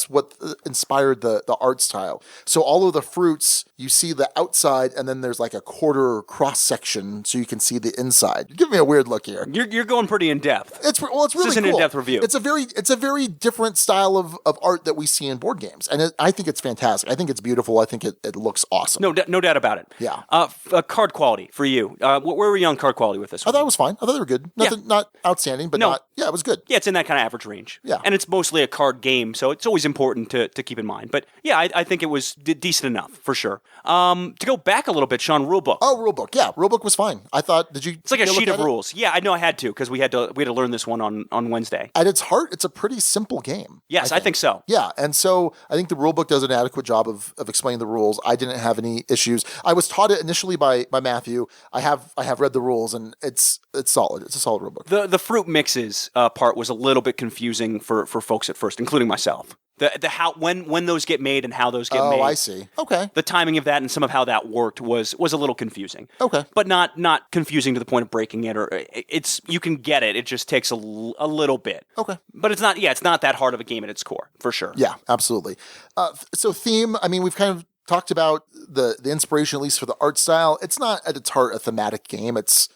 what inspired the art style. So all of the fruits, you see the outside, and then there's like a quarter cross section, so you can see the inside. You're giving me a weird look here. You're going pretty in depth. It's really this is an cool. in-depth review. It's a very different style of art that we see in board games, and I think it's fantastic. I think it's beautiful. I think it looks awesome. No doubt about it. Yeah. Card quality for you. Where were you on card quality with this one? I thought it was fine. I thought they were good. Not outstanding, but it was good. Yeah, it's in that kind of average range. Yeah. And it's mostly a card game, so it's always important to keep in mind. But yeah, I think it was decent enough, for sure. To go back a little bit, Sean, rulebook. Oh, rulebook. Yeah, rulebook was fine. I thought, did you? It's like a sheet of rules. Yeah, I know I had to, because we had to learn this one on Wednesday. At its heart, it's a pretty simple game. Yes, I think so. Yeah, and so I think the rulebook does an adequate job of explaining the rules. I didn't have any issues. I was taught it initially by Matthew. I have read the rules, and it's solid. It's a solid rulebook. The fruit mixes part was a little bit confusing for folks at first, including myself. The how when those get made and how those get made. Oh, I see. Okay. The timing of that and some of how that worked was a little confusing. Okay. But not confusing to the point of breaking it, or you can get it. It just takes a little bit. Okay. But it's not that hard of a game at its core, for sure. Yeah, absolutely. So theme, I mean, we've kind of talked about the inspiration, at least for the art style. It's not at its heart a thematic game. It's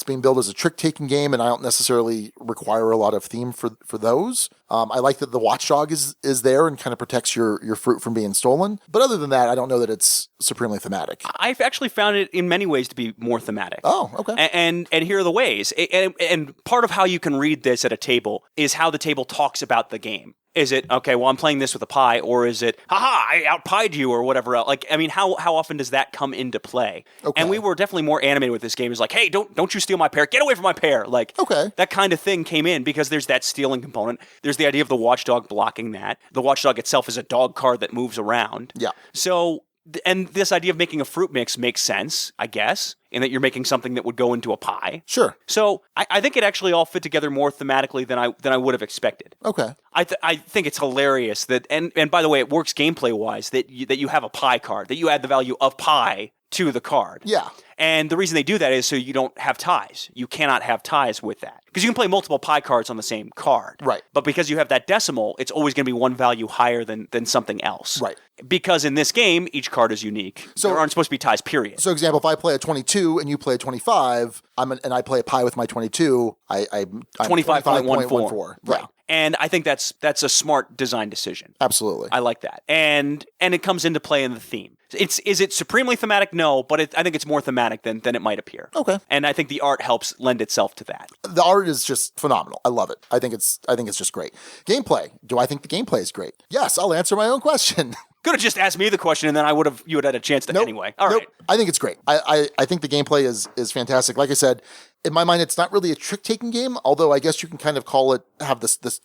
being billed as a trick-taking game, and I don't necessarily require a lot of theme for those. I like that the watchdog is there and kind of protects your fruit from being stolen. But other than that, I don't know that it's supremely thematic. I've actually found it in many ways to be more thematic. Oh, okay. And here are the ways. And part of how you can read this at a table is how the table talks about the game. Is it, okay, well, I'm playing this with a pie, or is it, haha, I outpied you, or whatever else? Like, I mean, how often does that come into play? Okay. And we were definitely more animated with this game. It's like, hey, don't you steal my pear. Get away from my pear. Like, Okay. that kind of thing came in because there's that stealing component. There's the idea of the watchdog blocking that. The watchdog itself is a dog card that moves around. Yeah. So, and this idea of making a fruit mix makes sense, I guess, in that you're making something that would go into a pie. Sure. So I think it actually all fit together more thematically than I would have expected. Okay. I think it's hilarious that, and by the way, it works gameplay wise that you have a pie card, that you add the value of pie to the card. Yeah. And the reason they do that is so you don't have ties. You cannot have ties with that. Because you can play multiple pie cards on the same card. Right. But because you have that decimal, it's always going to be one value higher than something else. Right. Because in this game, each card is unique. So- there aren't supposed to be ties, period. So, example, if I play a 22 and you play a 25, and I play a pie with my 22, I'm 25.14. Yeah. And I think that's a smart design decision. Absolutely. I like that. And it comes into play in the theme. Is it supremely thematic? No, but I think it's more thematic than it might appear. Okay. And I think the art helps lend itself to that. The art is just phenomenal. I love it. I think it's just great. Gameplay. Do I think the gameplay is great? Yes, I'll answer my own question. Could have just asked me the question, and then you would have had a chance to anyway. All right. I think it's great. I think the gameplay is fantastic. Like I said, in my mind, it's not really a trick-taking game, although I guess you can kind of call it, have the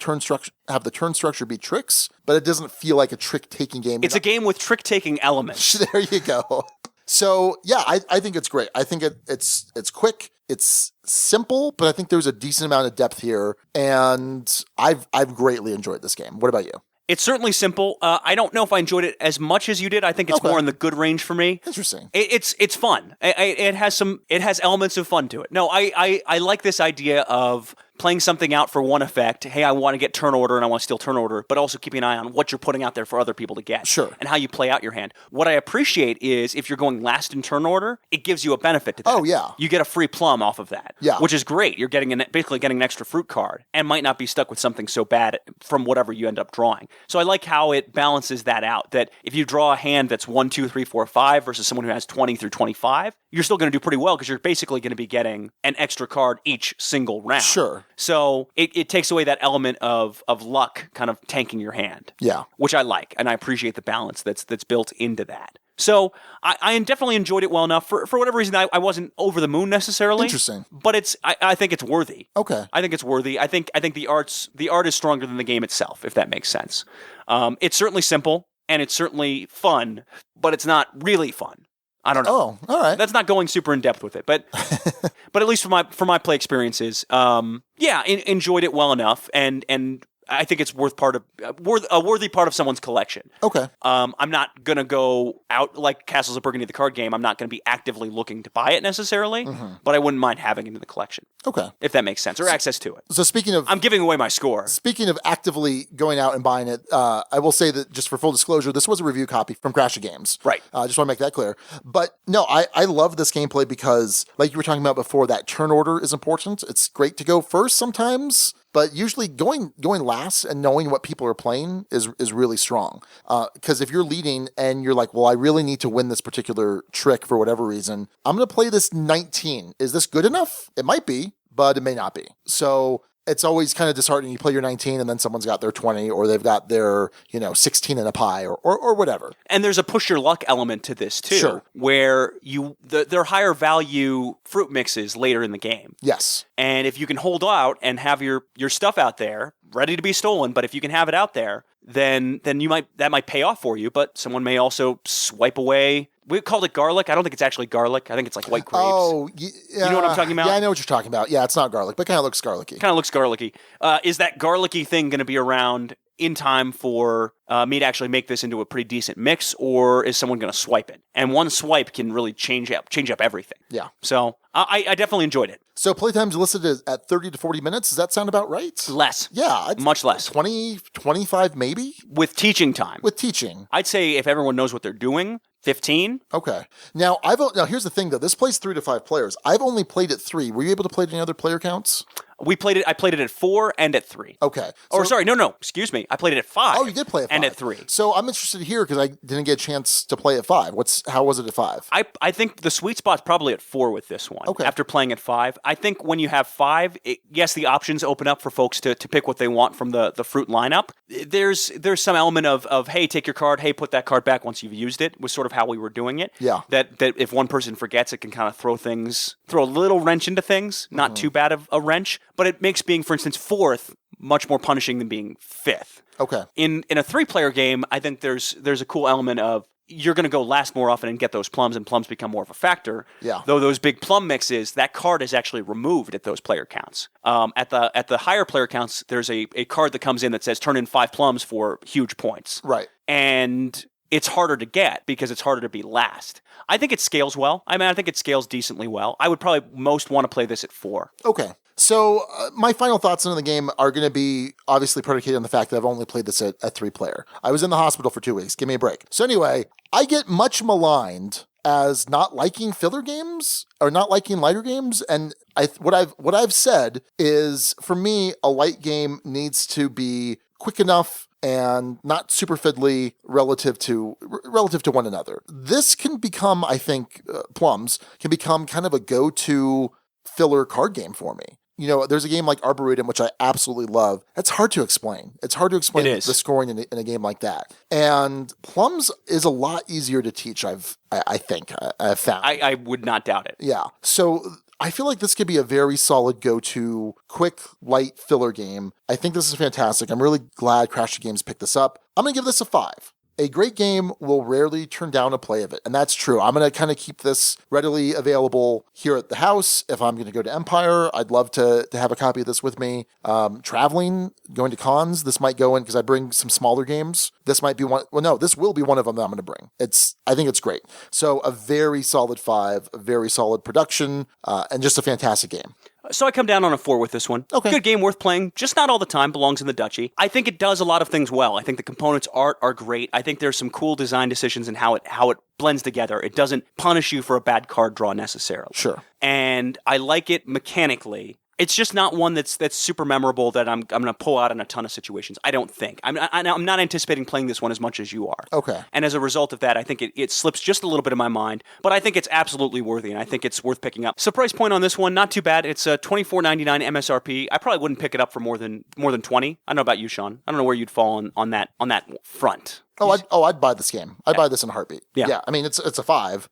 turn structure be tricks, but it doesn't feel like a trick-taking game. It's a game with trick-taking elements. There you go. So yeah, I think it's great. I think it's quick. It's simple, but I think there's a decent amount of depth here, and I've greatly enjoyed this game. What about you? It's certainly simple. I don't know if I enjoyed it as much as you did. I think it's more in the good range for me. Interesting. It's fun. It has elements of fun to it. No, I like this idea of playing something out for one effect. Hey, I want to get turn order and I want to steal turn order, but also keeping an eye on what you're putting out there for other people to get. Sure. And how you play out your hand. What I appreciate is if you're going last in turn order, it gives you a benefit to that. Oh, yeah. You get a free plum off of that. Yeah. Which is great. You're basically getting an extra fruit card and might not be stuck with something so bad from whatever you end up drawing. So I like how it balances that out, that if you draw a hand that's 1, 2, 3, 4, 5 versus someone who has 20 through 25, you're still going to do pretty well because you're basically going to be getting an extra card each single round. Sure. So it takes away that element of luck kind of tanking your hand. Yeah. Which I like, and I appreciate the balance that's built into that. So I definitely enjoyed it well enough. For whatever reason, I wasn't over the moon necessarily. Interesting. But I think it's worthy. Okay. I think it's worthy. I think the art is stronger than the game itself, if that makes sense. It's certainly simple and it's certainly fun, but it's not really fun. I don't know. Oh, all right. That's not going super in depth with it, but but at least for my play experiences, enjoyed it well enough, and I think it's a worthy part of someone's collection. Okay. I'm not gonna go out like Castles of Burgundy, the card game. I'm not gonna be actively looking to buy it necessarily, but I wouldn't mind having it in the collection. Okay. If that makes sense, or access to it. So I'm giving away my score. Speaking of actively going out and buying it, I will say that just for full disclosure, this was a review copy from Crash of Games. Right. I just want to make that clear. But no, I love this gameplay because, like you were talking about before, that turn order is important. It's great to go first sometimes, but usually going last and knowing what people are playing is really strong. Because if you're leading and you're like, well, I really need to win this particular trick for whatever reason, I'm going to play this 19. Is this good enough? It might be, but it may not be. So it's always kind of disheartening. You play your 19 and then someone's got their 20 or they've got their, 16 in a pie or whatever. And there's a push your luck element to this too, Sure. where there are higher value fruit mixes later in the game. Yes. And if you can hold out and have your stuff out there ready to be stolen, but if you can have it out there, then that might pay off for you, but someone may also swipe away. We called it garlic. I don't think it's actually garlic. I think it's like white grapes. Oh, yeah. You know what I'm talking about? Yeah, I know what you're talking about. Yeah, it's not garlic, but kind of looks garlicky. Kind of looks garlicky. Is that garlicky thing going to be around in time for me to actually make this into a pretty decent mix, or is someone going to swipe it? And one swipe can really change up everything. Yeah. So I definitely enjoyed it. So playtime's listed at 30 to 40 minutes. Does that sound about right? Less. Yeah. Much less. 20, 25 maybe? With teaching time. With teaching. I'd say if everyone knows what they're doing, 15. Okay. Now here's the thing though. This plays 3 to 5 players. I've only played it 3. Were you able to play it any other player counts? I played it at 4 and at 3. Okay. Excuse me. I played it at 5. Oh, you did play at 5. And at 3. So I'm interested here because I didn't get a chance to play at 5. How was it at 5? I think the sweet spot's probably at 4 with this one. Okay. After playing at 5. I think when you have 5, yes, the options open up for folks to pick what they want from the fruit lineup. There's some element of, hey, take your card, hey, put that card back once you've used it, was sort of how we were doing it. Yeah. That if one person forgets, it can kind of throw a little wrench into things. Not too bad of a wrench, but it makes being, for instance, 4th much more punishing than being 5th. Okay. In a 3-player game, I think there's a cool element of you're going to go last more often and get those plums, and plums become more of a factor. Yeah. Though those big plum mixes, that card is actually removed at those player counts. At the higher player counts, there's a card that comes in that says turn in 5 plums for huge points. Right. And it's harder to get because it's harder to be last. I think it scales well. I think it scales decently well. I would probably most want to play this at 4. Okay. So my final thoughts on the game are going to be obviously predicated on the fact that I've only played this at 3-player. I was in the hospital for 2 weeks. Give me a break. So anyway, I get much maligned as not liking filler games or not liking lighter games. And what I've said is, for me, a light game needs to be quick enough and not super fiddly relative to one another. This can become, I think, Plums can become kind of a go-to filler card game for me. You know, there's a game like Arboretum, which I absolutely love. It's hard to explain. It's hard to explain the scoring in a game like that. And Plums is a lot easier to teach, I've found. I would not doubt it. Yeah. So I feel like this could be a very solid go-to, quick, light filler game. I think this is fantastic. I'm really glad Crasher Games picked this up. I'm going to give this a 5. A great game will rarely turn down a play of it, and that's true. I'm going to kind of keep this readily available here at the house. If I'm going to go to Empire, I'd love to have a copy of this with me. Traveling, going to cons, this might go in because I bring some smaller games. This might be one. Well, no, this will be one of them that I'm going to bring. I think it's great. So a very solid 5, a very solid production, and just a fantastic game. So I come down on a 4 with this one. Okay. Good game, worth playing, just not all the time, belongs in the duchy. I think it does a lot of things well. I think the components art are great. I think there's some cool design decisions in how it blends together. It doesn't punish you for a bad card draw necessarily. Sure. And I like it mechanically. It's just not one that's super memorable that I'm going to pull out in a ton of situations. I don't think. I'm not anticipating playing this one as much as you are. Okay. And as a result of that, I think it slips just a little bit in my mind. But I think it's absolutely worthy, and I think it's worth picking up. So price point on this one, not too bad. It's a $24.99 MSRP. I probably wouldn't pick it up for more than 20. I don't know about you, Sean. I don't know where you'd fall on that front. I'd buy this game. I'd buy this in a heartbeat. Yeah. I mean, it's a 5.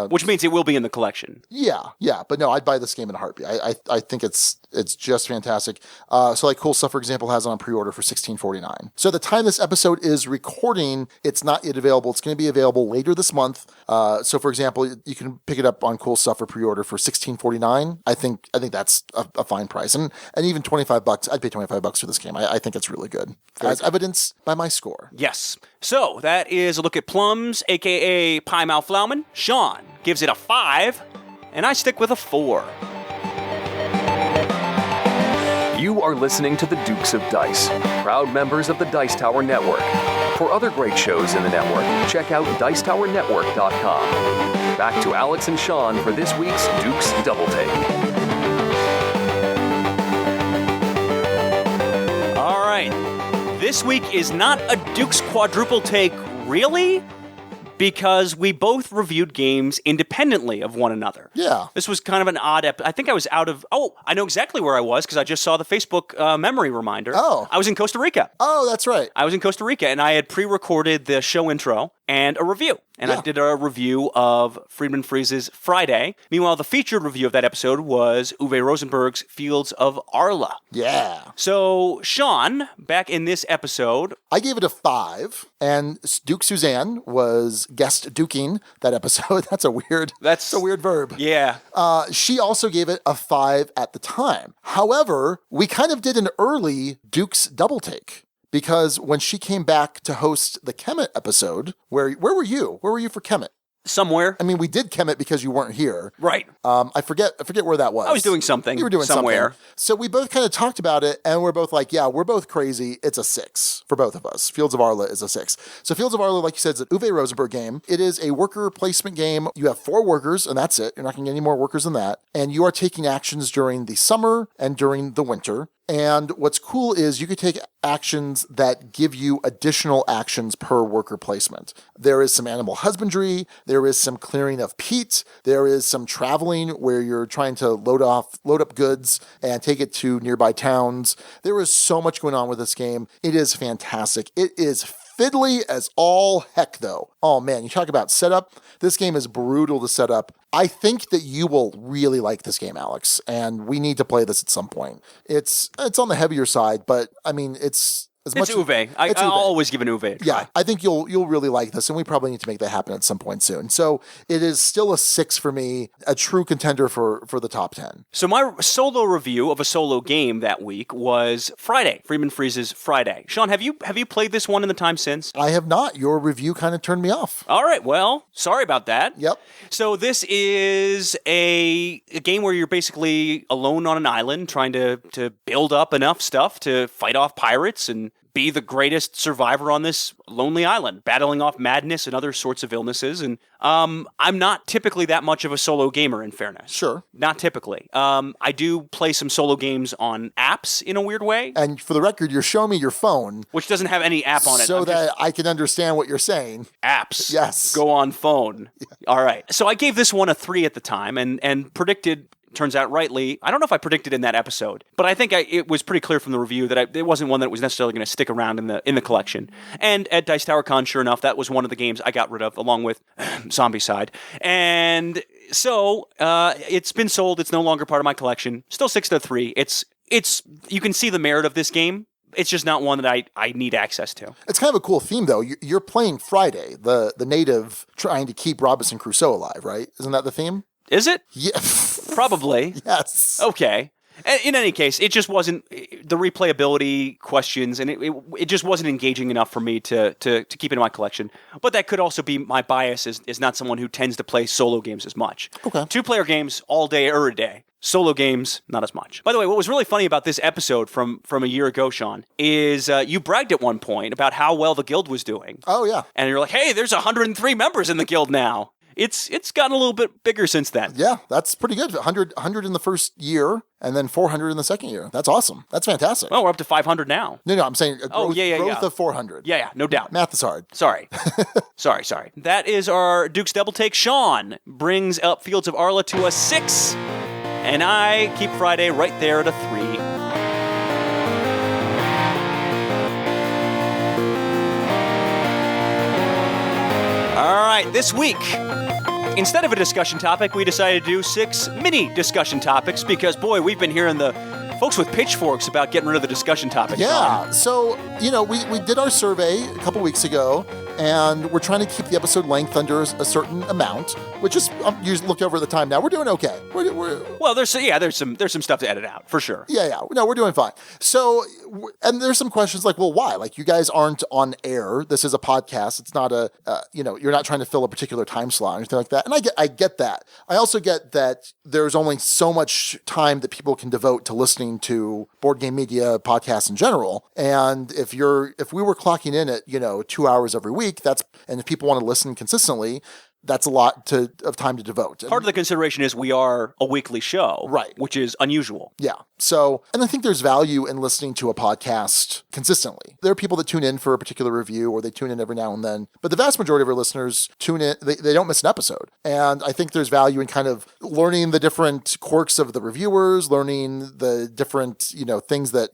Which means it will be in the collection. Yeah, but no, I'd buy this game in a heartbeat. I think it's just fantastic. So like Cool Stuff, for example, has it on pre-order for $16.49. So the time this episode is recording, it's not yet available. It's going to be available later this month. So for example, you can pick it up on Cool Stuff for pre-order for $16.49. I think that's a fine price, and even $25. I'd pay $25 for this game. I think it's really good, as evidenced by my score. Yes. So that is a look at Plums, aka Pie Mouth Flauman. Sean gives it a 5, and I stick with a 4. You are listening to the Dukes of Dice, proud members of the Dice Tower Network. For other great shows in the network, check out dicetowernetwork.com. Back to Alex and Sean for this week's Dukes Double Take. All right. This week is not a Dukes Quadruple Take, really, because we both reviewed games independently of one another. Yeah. This was kind of an odd I think I was out of... Oh, I know exactly where I was because I just saw the Facebook memory reminder. Oh. I was in Costa Rica. Oh, that's right. I was in Costa Rica, and I had pre-recorded the show intro and a review. And I did a review of Friedman Freeze's Friday. Meanwhile, the featured review of that episode was Uwe Rosenberg's Fields of Arla. Yeah. So, Sean, back in this episode... I gave it a 5, and Duke Suzanne was guest duking that episode. That's a weird verb. Yeah. She also gave it a 5 at the time. However, we kind of did an early Duke's double take. Because when she came back to host the Kemet episode, where were you? Where were you for Kemet? Somewhere. I mean, we did chem it because you weren't here. Right. I forget where that was. I was doing something. You were doing somewhere. something. So we both kind of talked about it, and we're both like, yeah, we're both crazy. It's a 6 for both of us. Fields of Arla is a 6. So Fields of Arla, like you said, is an Uwe Rosenberg game. It is a worker placement game. You have 4 workers, and that's it. You're not going to get any more workers than that. And you are taking actions during the summer and during the winter. And what's cool is you could take actions that give you additional actions per worker placement. There is some animal husbandry. There is some clearing of peat. There is some traveling where you're trying to load up goods and take it to nearby towns. There is so much going on with this game. It is fantastic. It is fiddly as all heck, though. Oh man, you talk about setup. This game is brutal to set up. I think that you will really like this game, Alex, and we need to play this at some point. It's on the heavier side, but I mean, it's Uwe. I'll always give an Uwe a try. Yeah, I think you'll really like this, and we probably need to make that happen at some point soon. So it is still a 6 for me, a true contender for the top 10. So my solo review of a solo game that week was Friday, Freeman Freeze's Friday. Sean, have you played this one in the time since? I have not. Your review kind of turned me off. All right, well, sorry about that. Yep. So this is a game where you're basically alone on an island trying to build up enough stuff to fight off pirates and be the greatest survivor on this lonely island, battling off madness and other sorts of illnesses. And I'm not typically that much of a solo gamer, in fairness. Sure. Not typically. I do play some solo games on apps in a weird way. And for the record, you're showing me your phone. Which doesn't have any app on it. So that I can understand what you're saying. Apps. Yes. Go on phone. Yeah. All right. So I gave this one a 3 at the time and predicted... Turns out rightly, I don't know if I predicted in that episode, but I think it was pretty clear from the review that it wasn't one that was necessarily going to stick around in the collection. And at Dice Tower Con, sure enough, that was one of the games I got rid of, along with Zombicide. And so it's been sold. It's no longer part of my collection. Still 6 to 3. It's you can see the merit of this game. It's just not one that I need access to. It's kind of a cool theme, though. You're playing Friday, the native trying to keep Robinson Crusoe alive, right? Isn't that the theme? Is it? Yeah. Probably. Yes. Okay. In any case, it just wasn't the replayability questions, and it just wasn't engaging enough for me to keep it in my collection. But that could also be my bias is not someone who tends to play solo games as much. Okay. 2-player games all day every day. Solo games, not as much. By the way, what was really funny about this episode from a year ago, Sean, is you bragged at one point about how well the guild was doing. Oh, yeah. And you're like, hey, there's 103 members in the guild now. It's gotten a little bit bigger since then. Yeah, that's pretty good. 100 in the first year, and then 400 in the second year. That's awesome. That's fantastic. Well, we're up to 500 now. No, I'm saying growth of 400. Yeah, no doubt. Math is hard. Sorry. Sorry. That is our Duke's Double Take. Sean brings up Fields of Arla to a 6, and I keep Friday right there at a 3. All right, this week, instead of a discussion topic, we decided to do 6 mini discussion topics because, boy, we've been hearing the folks with pitchforks about getting rid of the discussion topics. Yeah, so, we did our survey a couple weeks ago, and we're trying to keep the episode length under a certain amount, which is, you just looked over at the time now, we're doing okay. Well, there's some stuff to edit out, for sure. Yeah. No, we're doing fine. So, and there's some questions like, well, why? Like, you guys aren't on air. This is a podcast. It's not you're not trying to fill a particular time slot or anything like that. And I get that. I also get that there's only so much time that people can devote to listening to board game media podcasts in general. And if we were clocking in at, 2 hours every week, and if people want to listen consistently, that's a lot of time to devote. Part of the consideration is we are a weekly show, right? Which is unusual. Yeah. So, and I think there's value in listening to a podcast consistently. There are people that tune in for a particular review, or they tune in every now and then, but the vast majority of our listeners tune in, they don't miss an episode. And I think there's value in kind of learning the different quirks of the reviewers, learning the different, things that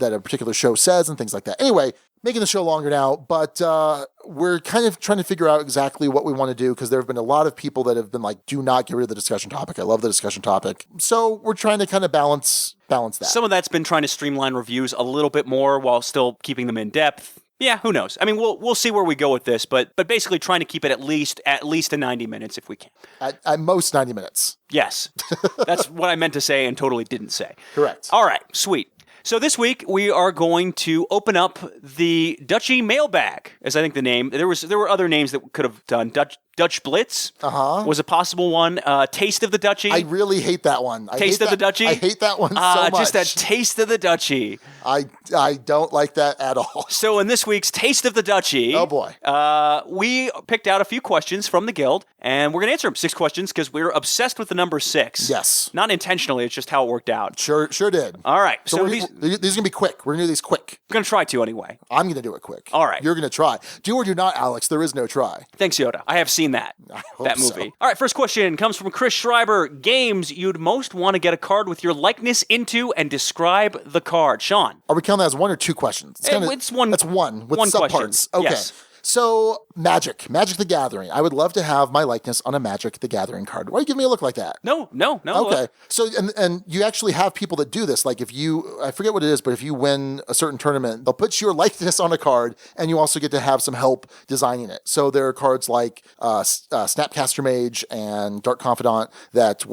a particular show says and things like that. Anyway, making the show longer now, but we're kind of trying to figure out exactly what we want to do, because there have been a lot of people that have been like, do not get rid of the discussion topic. I love the discussion topic. So we're trying to kind of balance that. Some of that's been trying to streamline reviews a little bit more while still keeping them in depth. Yeah, who knows? I mean, we'll see where we go with this, but basically trying to keep it at least to 90 minutes if we can. At most 90 minutes. Yes. That's what I meant to say and totally didn't say. Correct. All right, sweet. So this week we are going to open up the Duchy mailbag, as I think the name. There were other names that could have done. Dutch Blitz was a possible one. Taste of the Duchy. I really hate that one. Taste of the Duchy? I hate that one so much. Just a Taste of the Duchy. I don't like that at all. So in this week's Taste of the Duchy, oh boy, we picked out a few questions from the guild, and we're going to answer them. 6 questions because we're obsessed with the number 6. Yes. Not intentionally, it's just how it worked out. Sure did. All right. So these are going to be quick. We're going to do these quick. I'm going to try to anyway. I'm going to do it quick. All right. You're going to try. Do or do not, Alex. There is no try. Thanks, Yoda. I have seen that movie. So. All right, first question comes from Chris Schreiber. Games you'd most want to get a card with your likeness into and describe the card. Sean. Are we counting that as 1 or 2 questions? It's one. That's one with one subparts. Question. Okay. Yes. So, Magic the Gathering. I would love to have my likeness on a Magic the Gathering card. Why do you give me a look like that? No. Okay. So, and you actually have people that do this. Like if I forget what it is, but if you win a certain tournament, they'll put your likeness on a card, and you also get to have some help designing it. So there are cards like Snapcaster Mage and Dark Confidant that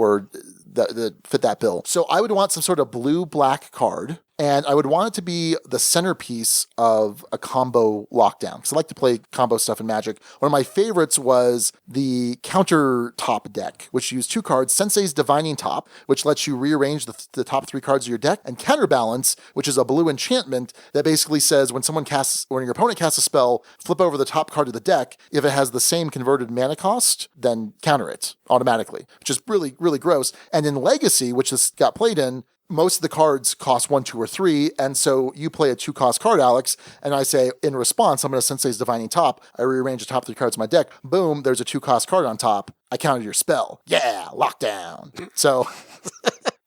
fit that bill. So I would want some sort of blue-black card. And I would want it to be the centerpiece of a combo lockdown, because I like to play combo stuff in Magic. One of my favorites was the Counter Top deck, which used 2 cards, Sensei's Divining Top, which lets you rearrange the top 3 cards of your deck, and Counterbalance, which is a blue enchantment that basically says when your opponent casts a spell, flip over the top card of the deck. If it has the same converted mana cost, then counter it automatically, which is really, really gross. And in Legacy, which this got played in, most of the cards cost 1, 2, or 3, and so you play a 2-cost card, Alex, and I say, in response, I'm going to Sensei's Divining Top. I rearrange the top 3 cards of my deck. Boom, there's a 2-cost card on top. I countered your spell. Yeah, lockdown. So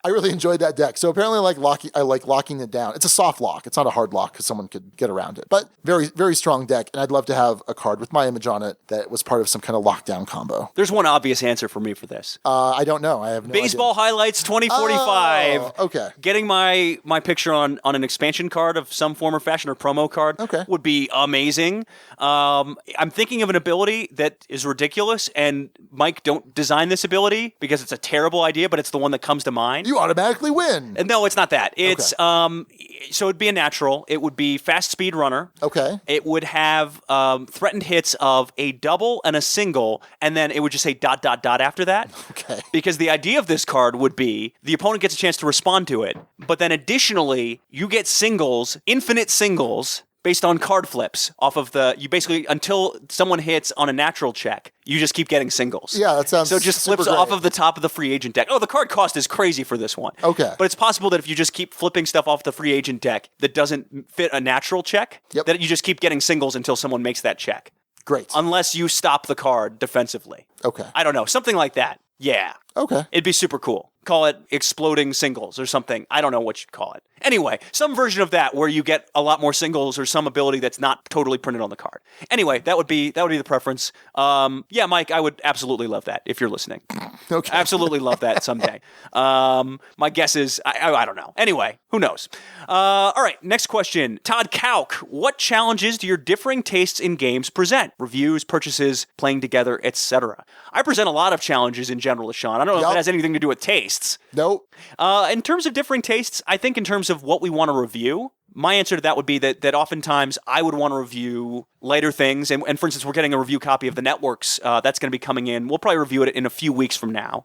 I really enjoyed that deck. So apparently I like locking it down. It's a soft lock. It's not a hard lock because someone could get around it. But very, very strong deck, and I'd love to have a card with my image on it that was part of some kind of lockdown combo. There's one obvious answer for me for this. I don't know. I have no Baseball idea. Highlights 2045. Oh, okay. Getting my picture on an expansion card of some form or fashion or promo card would be amazing. I'm thinking of an ability that is ridiculous, and Mike, don't design this ability because it's a terrible idea, but it's the one that comes to mind. You automatically win. No, it's not that. It's so it'd be a natural. It would be fast speed runner. Okay. It would have threatened hits of a double and a single, and then it would just say ... after that. Okay. Because the idea of this card would be the opponent gets a chance to respond to it, but then additionally you get singles, infinite singles, based on card flips off of you basically, until someone hits on a natural check, you just keep getting singles. Yeah, that sounds so it just flips great. off of the top of the free agent deck. Oh, the card cost is crazy for this one. Okay. But it's possible that if you just keep flipping stuff off the free agent deck that doesn't fit a natural check, that you just keep getting singles until someone makes that check. Great. Unless you stop the card defensively. Okay. I don't know. Something like that. Yeah. Okay. It'd be super cool. Call it exploding singles or something. I don't know what you'd call it. Anyway, some version of that where you get a lot more singles or some ability that's not totally printed on the card. Anyway, that would be the preference. Yeah, Mike, I would absolutely love that if you're listening. Okay. Absolutely love that someday. My guess is, I don't know. Anyway, who knows? All right, next question. Todd Kauk, what challenges do your differing tastes in games present? Reviews, purchases, playing together, etc. I present a lot of challenges in general, Sean. I don't know if it has anything to do with tastes. Nope. In terms of differing tastes, I think in terms of what we want to review, my answer to that would be that oftentimes I would want to review later things. And for instance, we're getting a review copy of the Networks. That's going to be coming in. We'll probably review it in a few weeks from now.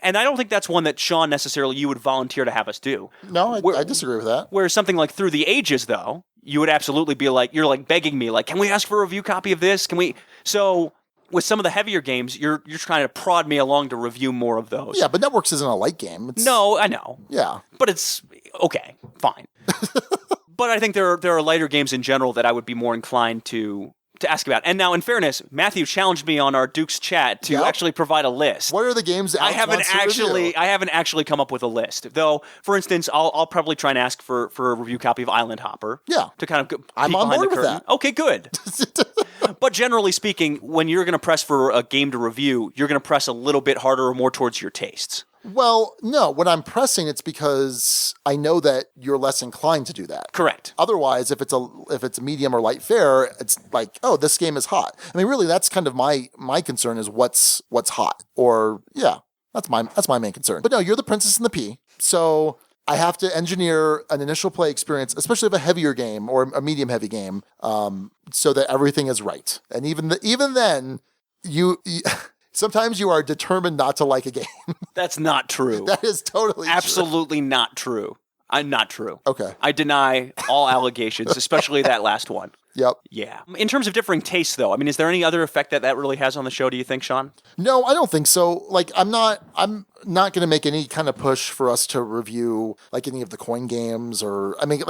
And I don't think that's one that, Sean, necessarily you would volunteer to have us do. No, I disagree with that. Whereas something like Through the Ages, though, you would absolutely be like, you're like begging me, like, can we ask for a review copy of this? Can we? So with some of the heavier games, you're trying to prod me along to review more of those. Yeah, but Networks isn't a light game. No, I know. Yeah. But it's okay, fine. But I think there are lighter games in general that I would be more inclined to ask about. And now, in fairness, Matthew challenged me on our Duke's chat to actually provide a list. What are the games that Alex wants to review? I haven't actually come up with a list. Though, for instance, I'll probably try and ask for a review copy of Island Hopper. Yeah. To kind of I'm peek on behind board the with curtain. that. Okay, good. But generally speaking, when you're going to press for a game to review, you're going to press a little bit harder or more towards your tastes. Well, no. When I'm pressing, it's because I know that you're less inclined to do that. Correct. Otherwise, if it's a medium or light fare, it's like, oh, this game is hot. I mean, really, that's kind of my concern is what's hot. Or yeah, that's my main concern. But no, you're the princess and the pea, so I have to engineer an initial play experience, especially of a heavier game or a medium heavy game, so that everything is right. And even then, sometimes you are determined not to like a game. That's not true. That is totally absolutely not true. I'm not true. Okay. I deny all allegations, especially that last one. Yep. Yeah. In terms of differing tastes, though, I mean, is there any other effect that really has on the show, do you think, Sean? No, I don't think so. Like, I'm not going to make any kind of push for us to review like any of the coin games I mean,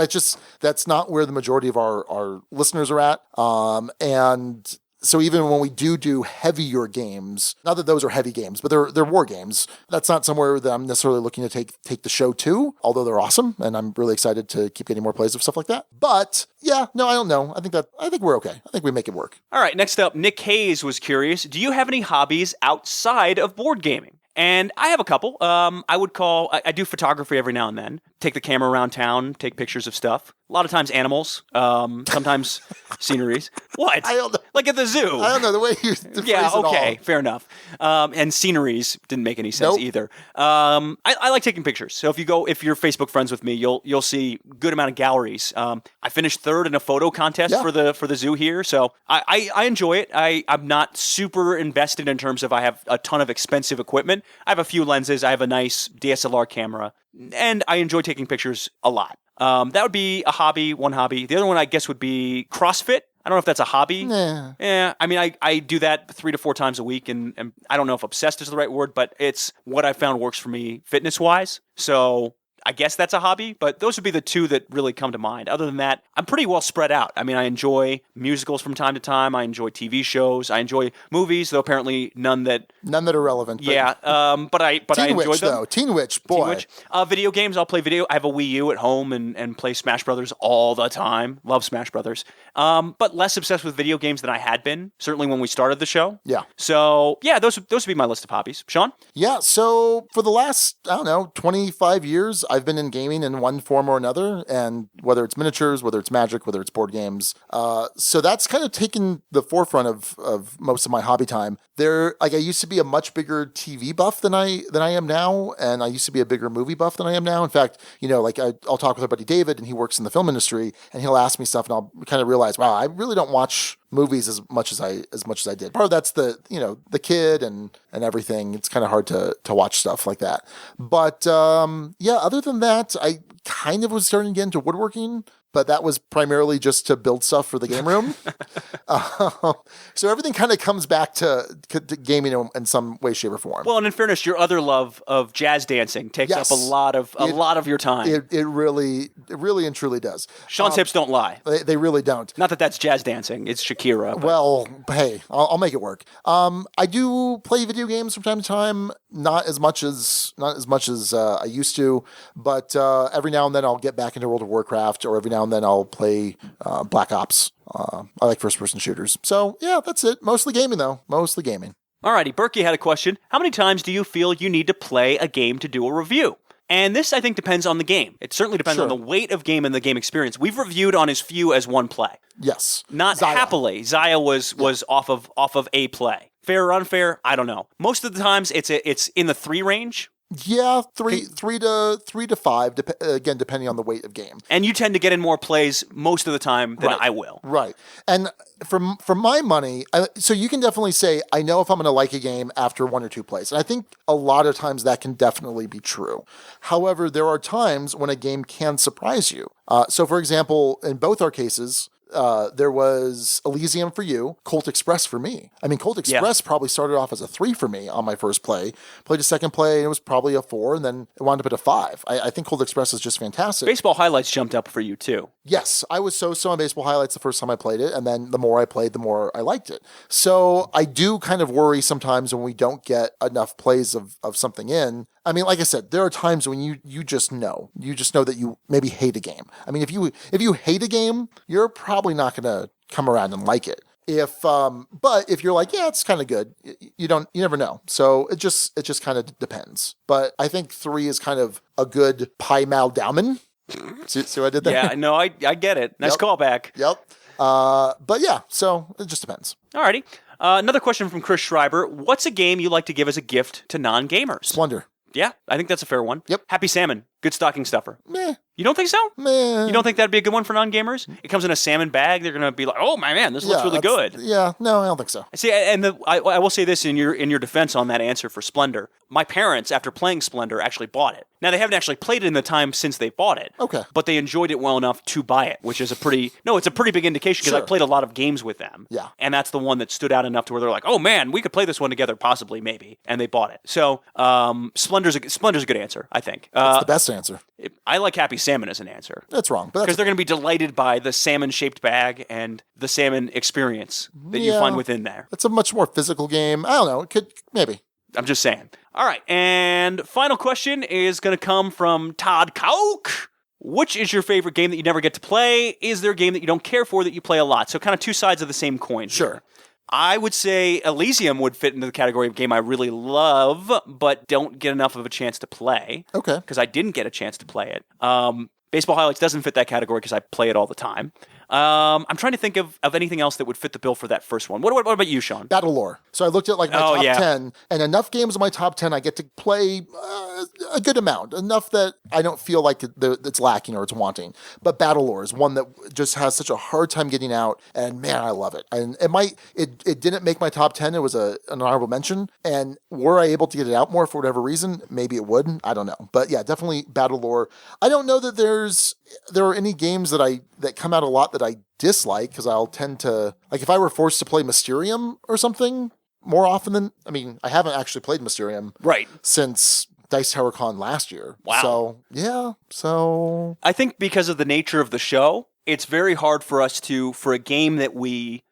that's not where the majority of our listeners are at. And so even when we do heavier games, not that those are heavy games, but they're war games, that's not somewhere that I'm necessarily looking to take the show to, although they're awesome, and I'm really excited to keep getting more plays of stuff like that. But yeah, no, I don't know. I think we're okay. I think we make it work. All right, next up, Nick Hayes was curious, do you have any hobbies outside of board gaming? And I have a couple. I do photography every now and then. Take the camera around town, take pictures of stuff. A lot of times animals, sometimes sceneries. What? I don't know. Like at the zoo. I don't know the way you yeah, okay, all. Fair enough. And sceneries didn't make any sense either. I like taking pictures. So if you're Facebook friends with me, you'll see good amount of galleries. I finished third in a photo contest for the zoo here, so I enjoy it. I'm not super invested in terms of I have a ton of expensive equipment. I have a few lenses. I have a nice DSLR camera, and I enjoy taking pictures a lot. That would be a hobby, one hobby. The other one, I guess, would be CrossFit. I don't know if that's a hobby. Nah. Yeah, I mean, I do that 3 to 4 times a week, and I don't know if obsessed is the right word, but it's what I found works for me fitness-wise. So I guess that's a hobby, but those would be the two that really come to mind. Other than that, I'm pretty well spread out. I mean, I enjoy musicals from time to time. I enjoy TV shows. I enjoy movies, though apparently none that are relevant. Yeah, but I enjoy them. Though. Teen Witch, boy. Teen Witch. Video games, I'll play video. I have a Wii U at home and play Smash Brothers all the time. Love Smash Brothers. But less obsessed with video games than I had been, certainly when we started the show. Yeah. So, yeah, those would be my list of hobbies. Sean? Yeah, so for the last, 25 years, I've been in gaming in one form or another, and whether it's miniatures, whether it's Magic, whether it's board games. So that's kind of taken the forefront of most of my hobby time. I used to be a much bigger TV buff than I am now, and I used to be a bigger movie buff than I am now. In fact, I'll talk with our buddy David, and he works in the film industry, and he'll ask me stuff, and I'll kind of realize, wow, I really don't watch movies as much as I did. Part of that's the kid and everything. It's kind of hard to watch stuff like that. But other than that, I kind of was starting to get into woodworking, but that was primarily just to build stuff for the game room. So everything kind of comes back to gaming in some way, shape, or form. Well, and in fairness, your other love of jazz dancing takes up a lot of your time. It really and truly does. Sean's hips don't lie. They really don't. Not that that's jazz dancing. It's Shakira. But. Well, hey, I'll make it work. I do play video games from time to time. Not as much as I used to, but every now and then I'll get back into World of Warcraft, or every now and then I'll play Black Ops. I like first-person shooters. So, yeah, that's it. Mostly gaming, though. Mostly gaming. Alrighty, Berkey had a question. How many times do you feel you need to play a game to do a review? And this, I think, depends on the game. It certainly depends on the weight of game and the game experience. We've reviewed on as few as one play. Yes. Not Zaya. Happily. Zaya was off of a play. Fair or unfair? I don't know. Most of the times, it's in the 3 range. Yeah, three to five, again, depending on the weight of game. And you tend to get in more plays most of the time than I will. Right. And for my money, so you can definitely say, I know if I'm going to like a game after 1 or 2 plays. And I think a lot of times that can definitely be true. However, there are times when a game can surprise you. So for example, in both our cases, there was Elysium for you, Colt Express for me. I mean, Colt Express probably started off as a 3 for me on my first play. Played a second play, and it was probably a 4, and then it wound up at a 5. I think Colt Express is just fantastic. Baseball Highlights jumped up for you, too. Yes, I was so on Baseball Highlights the first time I played it, and then the more I played, the more I liked it. So I do kind of worry sometimes when we don't get enough plays of something in. I mean, like I said, there are times when you just know. You just know that you maybe hate a game. I mean, if you hate a game, you're probably not going to come around and like it. But if you're like, yeah, it's kind of good, you never know. So it just kind of depends. But I think 3 is kind of a good Pi Mal Daumen. See what I did there? Yeah, no, I get it. Nice callback. Yep. But yeah, so it just depends. Alrighty. Another question from Chris Schreiber. What's a game you like to give as a gift to non-gamers? Splendor. Yeah, I think that's a fair one. Yep. Happy Salmon. Good stocking stuffer. Meh. You don't think so? Meh. You don't think that'd be a good one for non-gamers? It comes in a salmon bag. They're going to be like, oh, my man, this looks really good. Yeah, no, I don't think so. See, and I will say this in your defense on that answer for Splendor. My parents, after playing Splendor, actually bought it. Now, they haven't actually played it in the time since they bought it. Okay. But they enjoyed it well enough to buy it, which is it's a pretty big indication because I played a lot of games with them. Yeah. And that's the one that stood out enough to where they're like, oh, man, we could play this one together, possibly, maybe. And they bought it. So, Splendor's a good answer, I think. That's the best answer. I like Happy Salmon as an answer. That's wrong. Because they're going to be delighted by the salmon-shaped bag and the salmon experience that you find within there. It's a much more physical game. I don't know. It could, maybe. I'm just saying. All right, and final question is going to come from Todd Koch. Which is your favorite game that you never get to play? Is there a game that you don't care for that you play a lot? So kind of two sides of the same coin. Sure. I would say Elysium would fit into the category of game I really love, but don't get enough of a chance to play. Okay. Because I didn't get a chance to play it. Baseball Highlights doesn't fit that category because I play it all the time. I'm trying to think of anything else that would fit the bill for that first one. What about you, Sean? Battle Lore. So I looked at like my top 10, and enough games in my top 10 I get to play a good amount, enough that I don't feel like it's lacking or it's wanting. But Battle Lore is one that just has such a hard time getting out, and man, I love it. And it didn't make my top 10. It was an honorable mention, and were I able to get it out more for whatever reason, maybe it would. I don't know. But yeah, definitely Battle Lore. I don't know that there are any games that come out a lot that I dislike, because I'll tend to, like, if I were forced to play Mysterium or something more often than, I mean, I haven't actually played Mysterium since Dice Tower Con last year. Wow. So, yeah. So I think because of the nature of the show, it's very hard for us for a game that we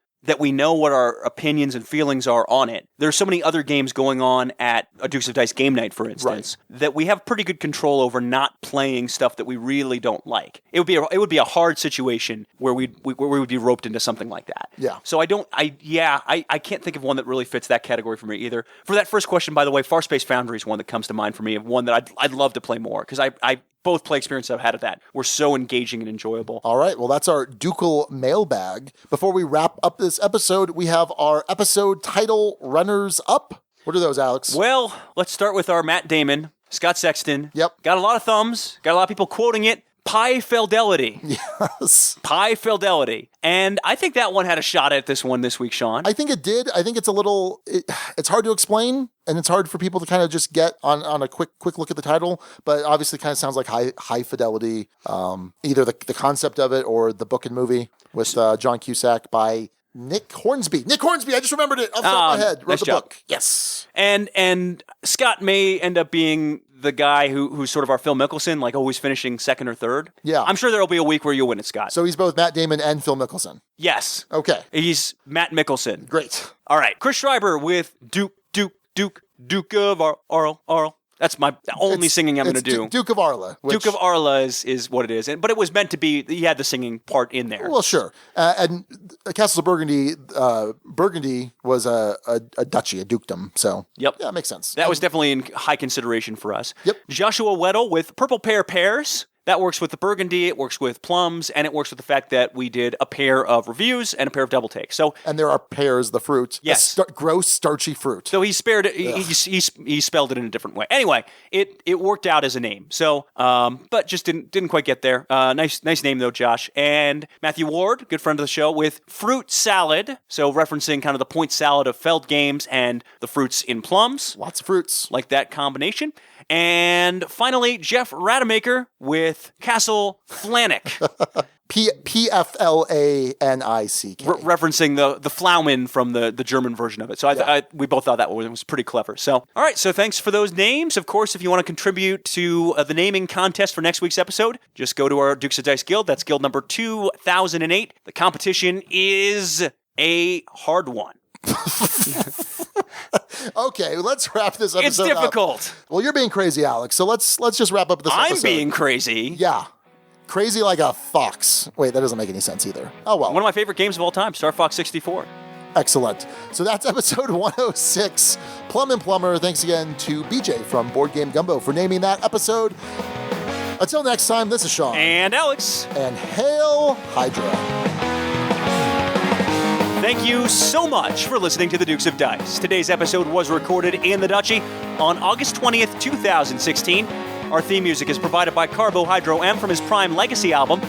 know what our opinions and feelings are on it. There's so many other games going on at a Dukes of Dice game night, for instance, that we have pretty good control over not playing stuff that we really don't like. It would be a hard situation where we would be roped into something like that. Yeah. So I can't think of one that really fits that category for me either. For that first question, by the way, Farspace Foundry is one that comes to mind for me, of one that I'd love to play more, because I both play experiences I've had at that were so engaging and enjoyable. All right, well, that's our Ducal mailbag. Before we wrap up this episode, we have our episode title runners-up. What are those, Alex? Well, let's start with our Matt Damon, Scott Sexton. Yep. Got a lot of thumbs, got a lot of people quoting it. Pi Fidelity. Yes. Pi Fidelity. And I think that one had a shot at this one this week, Sean. I think it did. I think it's it's hard to explain, and it's hard for people to kind of just get on a quick look at the title, but obviously kind of sounds like high fidelity, either the concept of it or the book and movie with John Cusack by Nick Hornsby. Nick Hornsby, I just remembered it off the top of my head. Wrote nice the job. book. Yes. And Scott may end up being the guy who's sort of our Phil Mickelson, like always finishing second or third. Yeah. I'm sure there'll be a week where you'll win it, Scott. So he's both Matt Damon and Phil Mickelson. Yes. Okay. He's Matt Mickelson. Great. All right. Chris Schreiber with Duke of Arl. That's my only singing I'm going to do. Duke of Arla. Duke of Arla is what it is. But it was meant to be, he had the singing part in there. Well, sure. And Castles of Burgundy, Burgundy was a duchy, a dukedom. So, yep. Yeah, it makes sense. That was definitely in high consideration for us. Yep. Joshua Weddle with Purple Pear Pears. That works with the Burgundy, it works with Plums, and it works with the fact that we did a pair of reviews and a pair of double takes. So, and there are pears, the fruit. Yes. Gross, starchy fruit. So he spared it. He spelled it in a different way. Anyway, it worked out as a name. So, but just didn't quite get there. Nice name though, Josh. And Matthew Ward, good friend of the show, with Fruit Salad. So referencing kind of the point salad of Feld games and the fruits in Plums. Lots of fruits. Like that combination. And finally, Jeff Rademacher with Castle Flanick. Pflanick. Referencing the Flaumen from the German version of it. So we both thought that one was pretty clever. So, all right. So thanks for those names. Of course, if you want to contribute to the naming contest for next week's episode, just go to our Dukes of Dice Guild. That's guild number 2008. The competition is a hard one. Okay, let's wrap this episode up. It's difficult. Up. Well, you're being crazy, Alex. So let's just wrap up this episode. I'm being crazy. Yeah. Crazy like a fox. Wait, that doesn't make any sense either. Oh, well. One of my favorite games of all time, Star Fox 64. Excellent. So that's episode 106. Plum and Plummer. Thanks again to BJ from Board Game Gumbo for naming that episode. Until next time, this is Sean. And Alex. And Hail Hydra. Thank you so much for listening to the Dukes of Dice. Today's episode was recorded in the Duchy on August 20th, 2016. Our theme music is provided by Carbohydro M from his Prime Legacy album.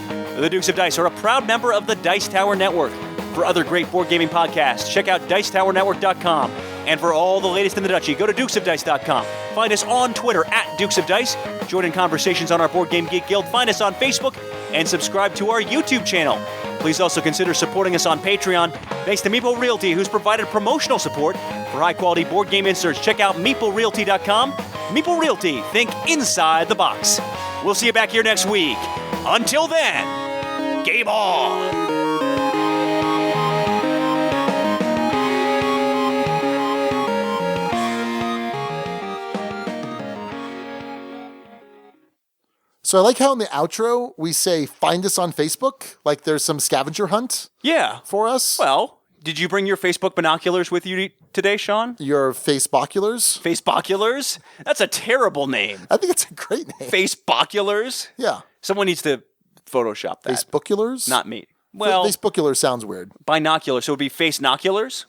The Dukes of Dice are a proud member of the Dice Tower Network. For other great board gaming podcasts, check out DicetowerNetwork.com. And for all the latest in the Dutchie, go to DukesOfDice.com. Find us on Twitter at Dukes of Dice. Join in conversations on our Board Game Geek Guild. Find us on Facebook and subscribe to our YouTube channel. Please also consider supporting us on Patreon. Thanks to Meeple Realty, who's provided promotional support for high-quality board game inserts. Check out MeepleRealty.com. Meeple Realty, think inside the box. We'll see you back here next week. Until then, game on! So I like how in the outro we say, find us on Facebook, like there's some scavenger hunt for us. Well, did you bring your Facebook binoculars with you today, Sean? Your Facebaculars? Facebaculars? That's a terrible name. I think it's a great name. Facebaculars? Yeah. Someone needs to Photoshop that. Facebaculars? Not me. Well, Facebaculars sounds weird. Binoculars, so it would be face-noculars?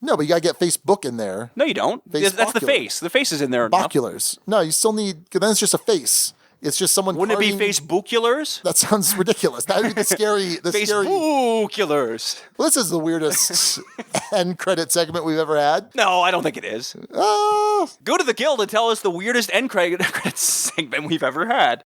No, but you got to get Facebook in there. No, you don't. That's the face. The face is in there enough. Baculars. No, you still need, then it's just a face. It's just someone Wouldn't it be Facebuculars? That sounds ridiculous. That would be the scary... Facebuculars. Well, this is the weirdest end credit segment we've ever had. No, I don't think it is. Go to the guild and tell us the weirdest end credit segment we've ever had.